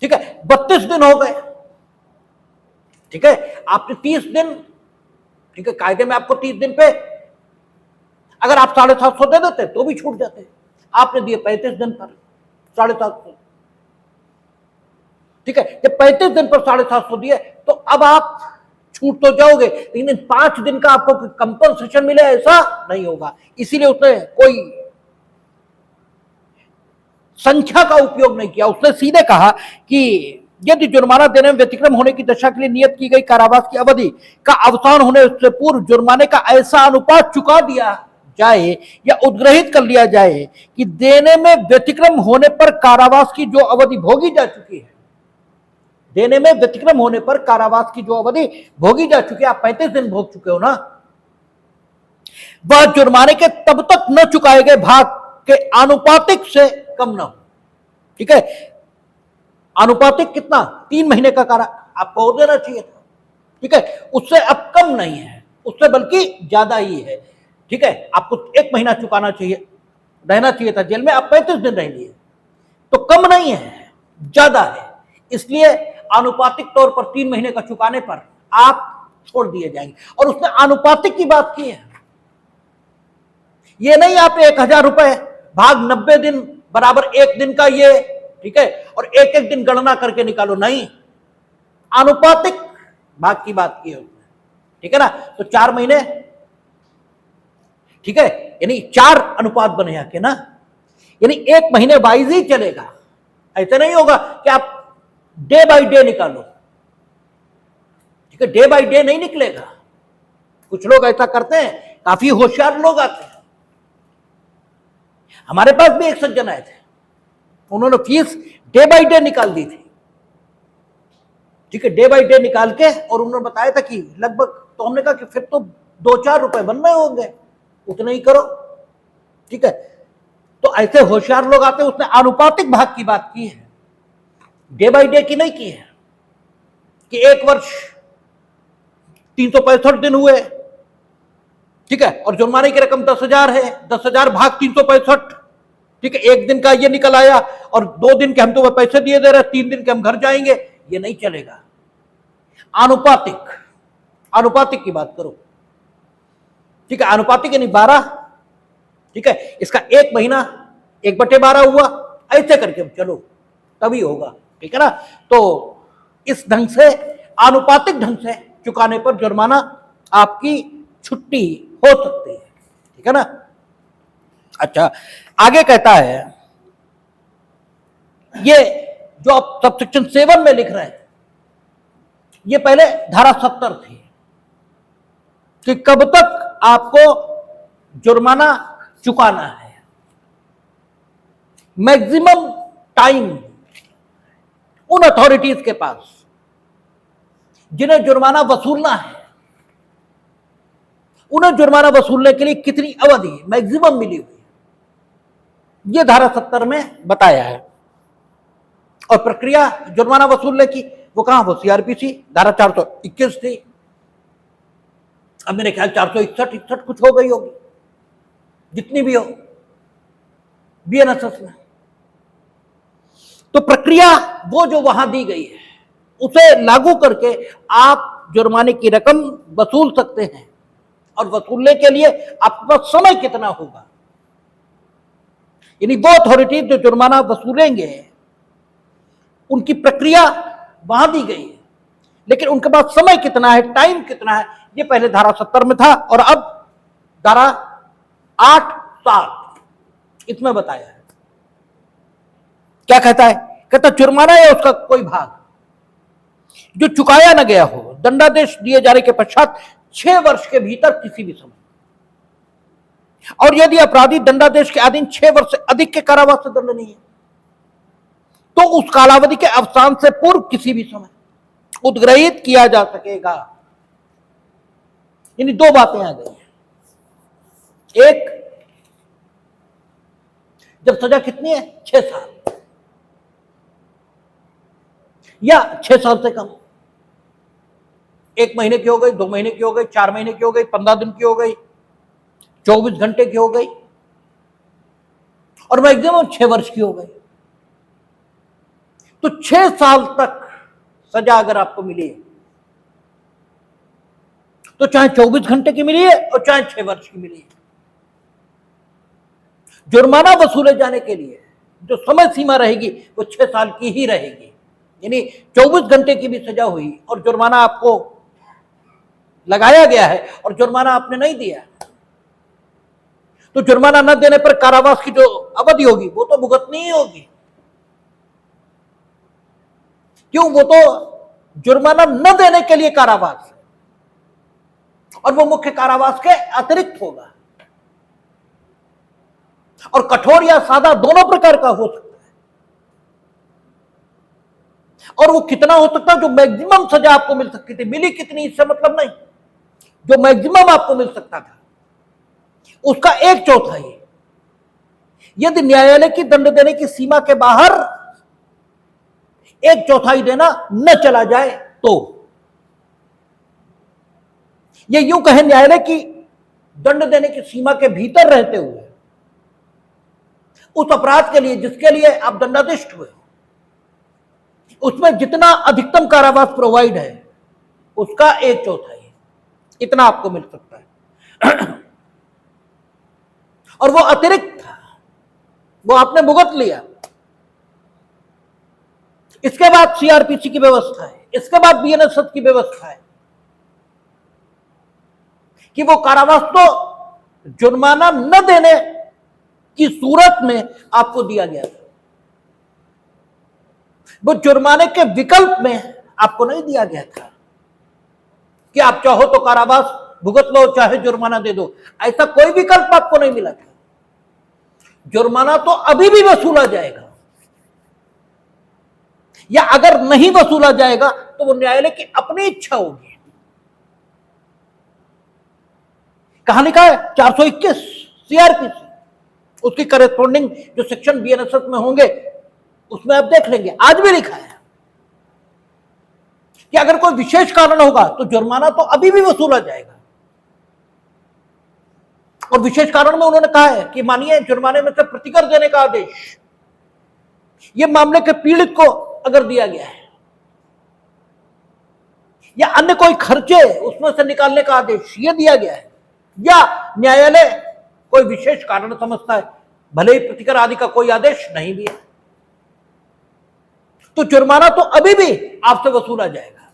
ठीक है, 32 दिन हो गए, ठीक है, आपने 30 दिन, ठीक है, कायदे में आपको 30 दिन पे अगर आप 750 दे देते तो भी छूट जाते, आपने दिए 35 दिन पर 750, ठीक है। जब 35 दिन पर 750 दिए तो अब आप छूट तो जाओगे, लेकिन 5 दिन का आपको कंपनसेशन मिले ऐसा नहीं होगा। इसीलिए उसने कोई संख्या का उपयोग नहीं किया, उसने सीधे कहा कि यदि जुर्माना देने में व्यतिक्रम होने की दशा के लिए नियत की गई कारावास की अवधि का अवसान होने से पूर्व जुर्माने का ऐसा अनुपात चुका दिया जाए या उद्ग्रहित कर लिया जाए कि देने में व्यतिक्रम होने पर कारावास की जो अवधि भोगी जा चुकी है, देने में व्यतिक्रम होने पर कारावास की जो अवधि भोगी जा चुकी है, आप 35 दिन भोग चुके हो ना, वह जुर्माने के तब तक न चुकाए गए भाग के आनुपातिक से कम ना हो, ठीक है। आनुपातिक कितना? 3 महीने का कारा आपको देना चाहिए था, ठीक है, उससे अब कम नहीं है, उससे बल्कि ज्यादा ही है, ठीक है। आपको 1 महीना चुकाना चाहिए, रहना चाहिए था जेल में, आप 35 दिन रह लिए, तो कम नहीं है, ज्यादा है। इसलिए आनुपातिक तौर पर 3 महीने का चुकाने पर आप छोड़ दिए जाएंगे। और उसने आनुपातिक की बात की है, ये नहीं आप 1000 रुपए भाग 90 दिन बराबर 1 दिन का ये, ठीक है, और एक एक दिन गणना करके निकालो, नहीं, आनुपातिक भाग की बात की है उसने, ठीक है ना। तो 4 महीने, ठीक है, यानी 4 अनुपात बने के ना, यानी 1 महीने वाइज ही चलेगा। ऐसे नहीं होगा कि आप डे बाय डे निकालो, ठीक है, डे बाय डे नहीं निकलेगा। कुछ लोग ऐसा करते हैं, काफी होशियार लोग आते हैं। हमारे पास भी एक सज्जन आए थे, उन्होंने फीस डे बाय डे निकाल दी थी, ठीक है, डे बाय डे निकाल के, और उन्होंने बताया था कि लगभग, तो हमने कहा कि फिर तो 2-4 रुपए बन रहे होंगे, उतने ही करो, ठीक है। तो ऐसे होशियार लोग आते हैं। उसने आनुपातिक भाग की बात की है, डे बाय डे की नहीं की है कि 1 वर्ष 365 दिन हुए, ठीक है, और जुर्माने की रकम 10,000 है, 10,000 भाग 365, ठीक है, 1 दिन का ये निकल आया और 2 दिन के हम तो पैसे दिए दे रहे, 3 दिन के हम घर जाएंगे, ये नहीं चलेगा। आनुपातिक, आनुपातिक की बात करो, ठीक है, आनुपातिक यानी 12, ठीक है, इसका 1 महीना 1/12 हुआ, ऐसे करके चलो तभी होगा, ठीक है ना। तो इस ढंग से, आनुपातिक ढंग से चुकाने पर जुर्माना आपकी छुट्टी हो सकती है, ठीक है ना। अच्छा, आगे कहता है, ये जो आप सब सेक्शन 7 में लिख रहे हैं, ये पहले धारा 70 थी कि कब तक आपको जुर्माना चुकाना है। मैक्सिमम टाइम उन अथॉरिटीज के पास जिन्हें जुर्माना वसूलना है, उन्हें जुर्माना वसूलने के लिए कितनी अवधि मैक्सिमम मिली हुई है, यह धारा 70 में बताया है। और प्रक्रिया जुर्माना वसूलने की वो कहां, वो सीआरपीसी धारा 421 थी। अब मेरे ख्याल 461 कुछ हो गई होगी, जितनी भी हो बीएनएसएस में। तो प्रक्रिया वो जो वहां दी गई है, उसे लागू करके आप जुर्माने की रकम वसूल सकते हैं। और वसूलने के लिए आपके पास समय कितना होगा, यानी वो अथॉरिटी जो जुर्माना वसूलेंगे, उनकी प्रक्रिया वहां दी गई है, लेकिन उनके पास समय कितना है, टाइम कितना है, ये पहले धारा 70 में था और अब धारा 8(7) इसमें बताया है। क्या कहता है? कहता जुर्माना या उसका कोई भाग जो चुकाया न गया हो, दंडादेश दिए जाने के पश्चात 6 वर्ष के भीतर किसी भी समय, और यदि अपराधी दंडादेश के अधीन 6 वर्ष से अधिक के कारावास से दंडनीय है, तो उस कालावधि के अवसान से पूर्व किसी भी समय उद्ग्रहित किया जा सकेगा। यानी दो बातें आ गई हैं। एक, जब सजा कितनी है, 6 साल या 6 साल से कम, 1 महीने की हो गई, 2 महीने की हो गई, 4 महीने की हो गई, 15 दिन की हो गई, 24 घंटे की हो गई, और मैक्सिमम 6 वर्ष की हो गई। तो 6 साल तक सजा अगर आपको मिली है, तो चाहे 24 घंटे की मिली है और चाहे 6 वर्ष की मिली है, जुर्माना वसूले जाने के लिए जो समय सीमा रहेगी वो 6 साल की ही रहेगी। यानी 24 घंटे की भी सजा हुई और जुर्माना आपको लगाया गया है और जुर्माना आपने नहीं दिया, तो जुर्माना न देने पर कारावास की जो अवधि होगी वो तो भुगतनी ही होगी। क्यों? वो तो जुर्माना न देने के लिए कारावास है और वो मुख्य कारावास के अतिरिक्त होगा, और कठोर या सादा दोनों प्रकार का हो सकता है। और वो कितना हो सकता है? जो मैक्सिमम सजा आपको मिल सकती थी, मिली कितनी इससे मतलब नहीं, जो मैक्सिमम आपको मिल सकता था उसका 1/4 यदि न्यायालय की दंड देने की सीमा के बाहर 1/4 देना न चला जाए, तो ये यूं कहें, न्यायालय की दंड देने की सीमा के भीतर रहते हुए उस अपराध के लिए जिसके लिए आप दंडाधिष्ट हुए, उसमें जितना अधिकतम कारावास प्रोवाइड है उसका 1/4 इतना आपको मिल सकता है। और वो अतिरिक्त था, वो आपने भुगत लिया। इसके बाद सीआरपीसी की व्यवस्था है, इसके बाद बीएनएसएस की व्यवस्था है कि वो कारावास तो जुर्माना न देने की सूरत में आपको दिया गया था, वो जुर्माने के विकल्प में आपको नहीं दिया गया था कि आप चाहो तो कारावास भुगत लो, चाहे जुर्माना दे दो। ऐसा कोई विकल्प आपको नहीं मिला था। जुर्माना तो अभी भी वसूला जाएगा, या अगर नहीं वसूला जाएगा तो वो न्यायालय की अपनी इच्छा होगी। कहां लिखा है? 421 सीआरपीसी, उसकी करेस्पॉन्डिंग जो सेक्शन बीएनएसएस में होंगे उसमें आप देख लेंगे, आज भी लिखा है कि अगर कोई विशेष कारण होगा तो जुर्माना तो अभी भी वसूला जाएगा। और विशेष कारण में उन्होंने कहा है कि मानिए जुर्माने में से प्रतिकर देने का आदेश ये मामले के पीड़ित को अगर दिया गया है, या अन्य कोई खर्चे उसमें से निकालने का आदेश ये दिया गया है, या न्यायालय कोई विशेष कारण समझता है भले ही प्रतिकर आदि का कोई आदेश नहीं भी है, तो जुर्माना तो अभी भी आपसे वसूला जाएगा।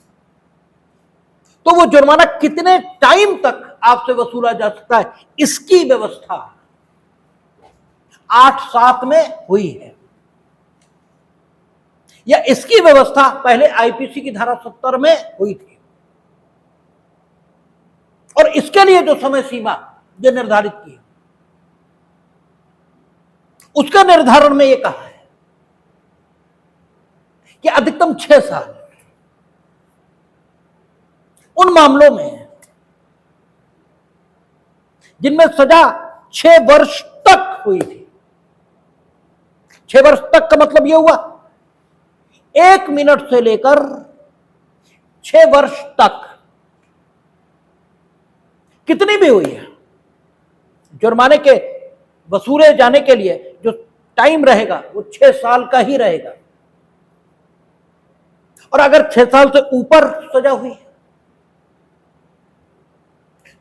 तो वो जुर्माना कितने टाइम तक आपसे वसूला जा सकता है, इसकी व्यवस्था 8(7) में हुई है, या इसकी व्यवस्था पहले आईपीसी की धारा 70 में हुई थी। और इसके लिए जो समय सीमा जो निर्धारित की, उसका निर्धारण में यह कहा है कि अधिकतम 6 साल उन मामलों में जिनमें सजा 6 वर्ष तक हुई थी। 6 वर्ष तक का मतलब यह हुआ 1 मिनट से लेकर 6 वर्ष तक कितनी भी हुई है, जुर्माने के वसूले जाने के लिए जो टाइम रहेगा वो 6 साल का ही रहेगा। और अगर 6 साल से ऊपर सजा हुई है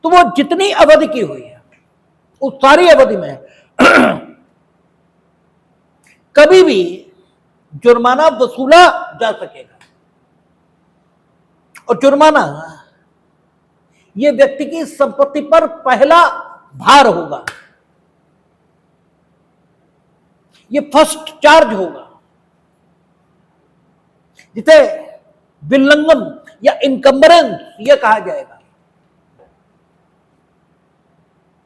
तो वो जितनी अवधि की हुई है उस सारी अवधि में कभी भी जुर्माना वसूला जा सकेगा। और जुर्माना ये व्यक्ति की संपत्ति पर पहला भार होगा, ये फर्स्ट चार्ज होगा, जिसे विलंघन या इनकम्बरेंस यह कहा जाएगा।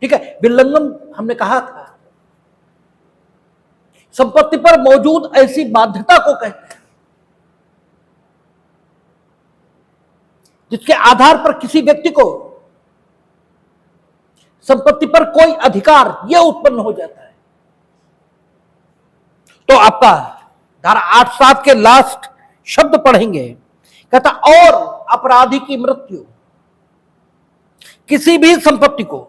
ठीक है, विलंघन हमने कहा था संपत्ति पर मौजूद ऐसी बाध्यता को कहते हैं जिसके आधार पर किसी व्यक्ति को संपत्ति पर कोई अधिकार यह उत्पन्न हो जाता है। तो आपका धारा 8(7) के लास्ट शब्द पढ़ेंगे, कहता और अपराधी की मृत्यु किसी भी संपत्ति को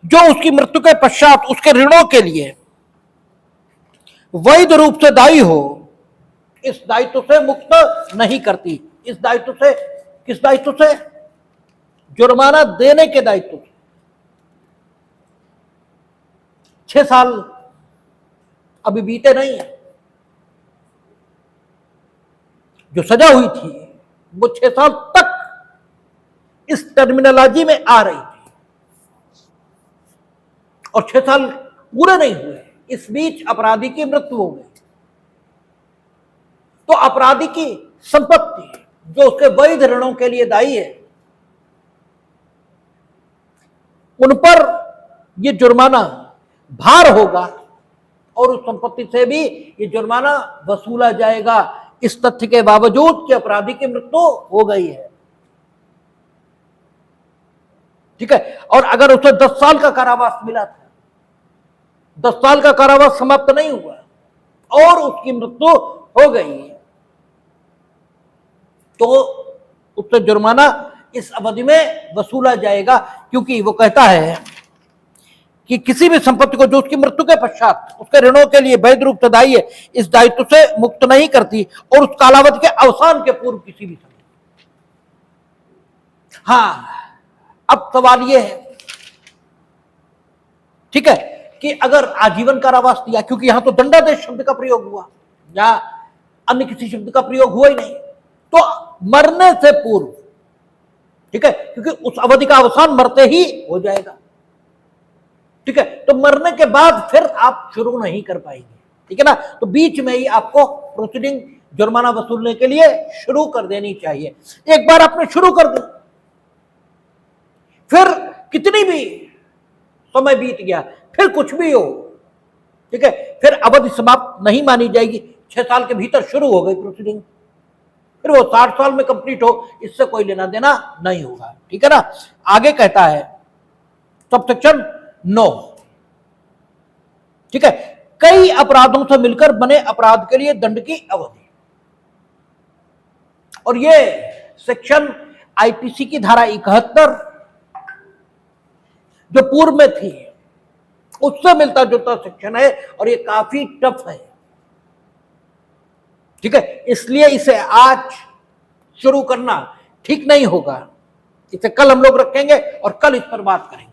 जो उसकी मृत्यु के पश्चात उसके ऋणों के लिए वैध रूप से दायी हो, इस दायित्व से मुक्त नहीं करती। इस दायित्व से, किस दायित्व से? जुर्माना देने के दायित्व से। 6 साल अभी बीते नहीं है, जो सजा हुई थी वो 6 साल तक इस टर्मिनोलॉजी में आ रही थी, और 6 साल पूरे नहीं हुए, इस बीच अपराधी की मृत्यु हो गई। तो अपराधी की संपत्ति जो उसके वैध ऋणों के लिए दायी है, उन पर यह जुर्माना भार होगा और उस संपत्ति से भी ये जुर्माना वसूला जाएगा, इस तथ्य के बावजूद कि अपराधी की मृत्यु हो गई है। ठीक है, और अगर उसे 10 साल का कारावास मिला था, 10 साल का कारावास समाप्त नहीं हुआ और उसकी मृत्यु हो गई, तो उससे जुर्माना इस अवधि में वसूला जाएगा, क्योंकि वो कहता है कि किसी भी संपत्ति को जो उसकी मृत्यु के पश्चात उसके ऋणों के लिए वैध रूप से दायी है, इस दायित्व से मुक्त नहीं करती और उस कालावधि के अवसान के पूर्व किसी भी समय। हाँ, अब सवाल यह है, ठीक है, कि अगर आजीवन कारावास दिया, क्योंकि यहां तो दंडादेश शब्द का प्रयोग हुआ या अन्य किसी शब्द का प्रयोग हुआ ही नहीं, तो मरने से पूर्व, ठीक है, क्योंकि उस अवधि का अवसान मरते ही हो जाएगा। ठीक है, तो मरने के बाद फिर आप शुरू नहीं कर पाएंगे, ठीक है ना। तो बीच में ही आपको प्रोसीडिंग जुर्माना वसूलने के लिए शुरू कर देनी चाहिए। एक बार आपने शुरू कर दी, फिर कितनी भी समय बीत गया, फिर कुछ भी हो, ठीक है, फिर अवधि समाप्त नहीं मानी जाएगी। 6 साल के भीतर शुरू हो गई प्रोसीडिंग, फिर वो 60 साल में कंप्लीट हो, इससे कोई लेना देना नहीं होगा। ठीक है ना। आगे कहता है सबसेक्शन 9, ठीक है, कई अपराधों से मिलकर बने अपराध के लिए दंड की अवधि। और ये सेक्शन आईपीसी की धारा 71 जो पूर्व में थी उससे मिलता जुलता सेक्शन है, और ये काफी टफ है। ठीक है, इसलिए इसे आज शुरू करना ठीक नहीं होगा, इसे कल हम लोग रखेंगे और कल इस पर बात करेंगे।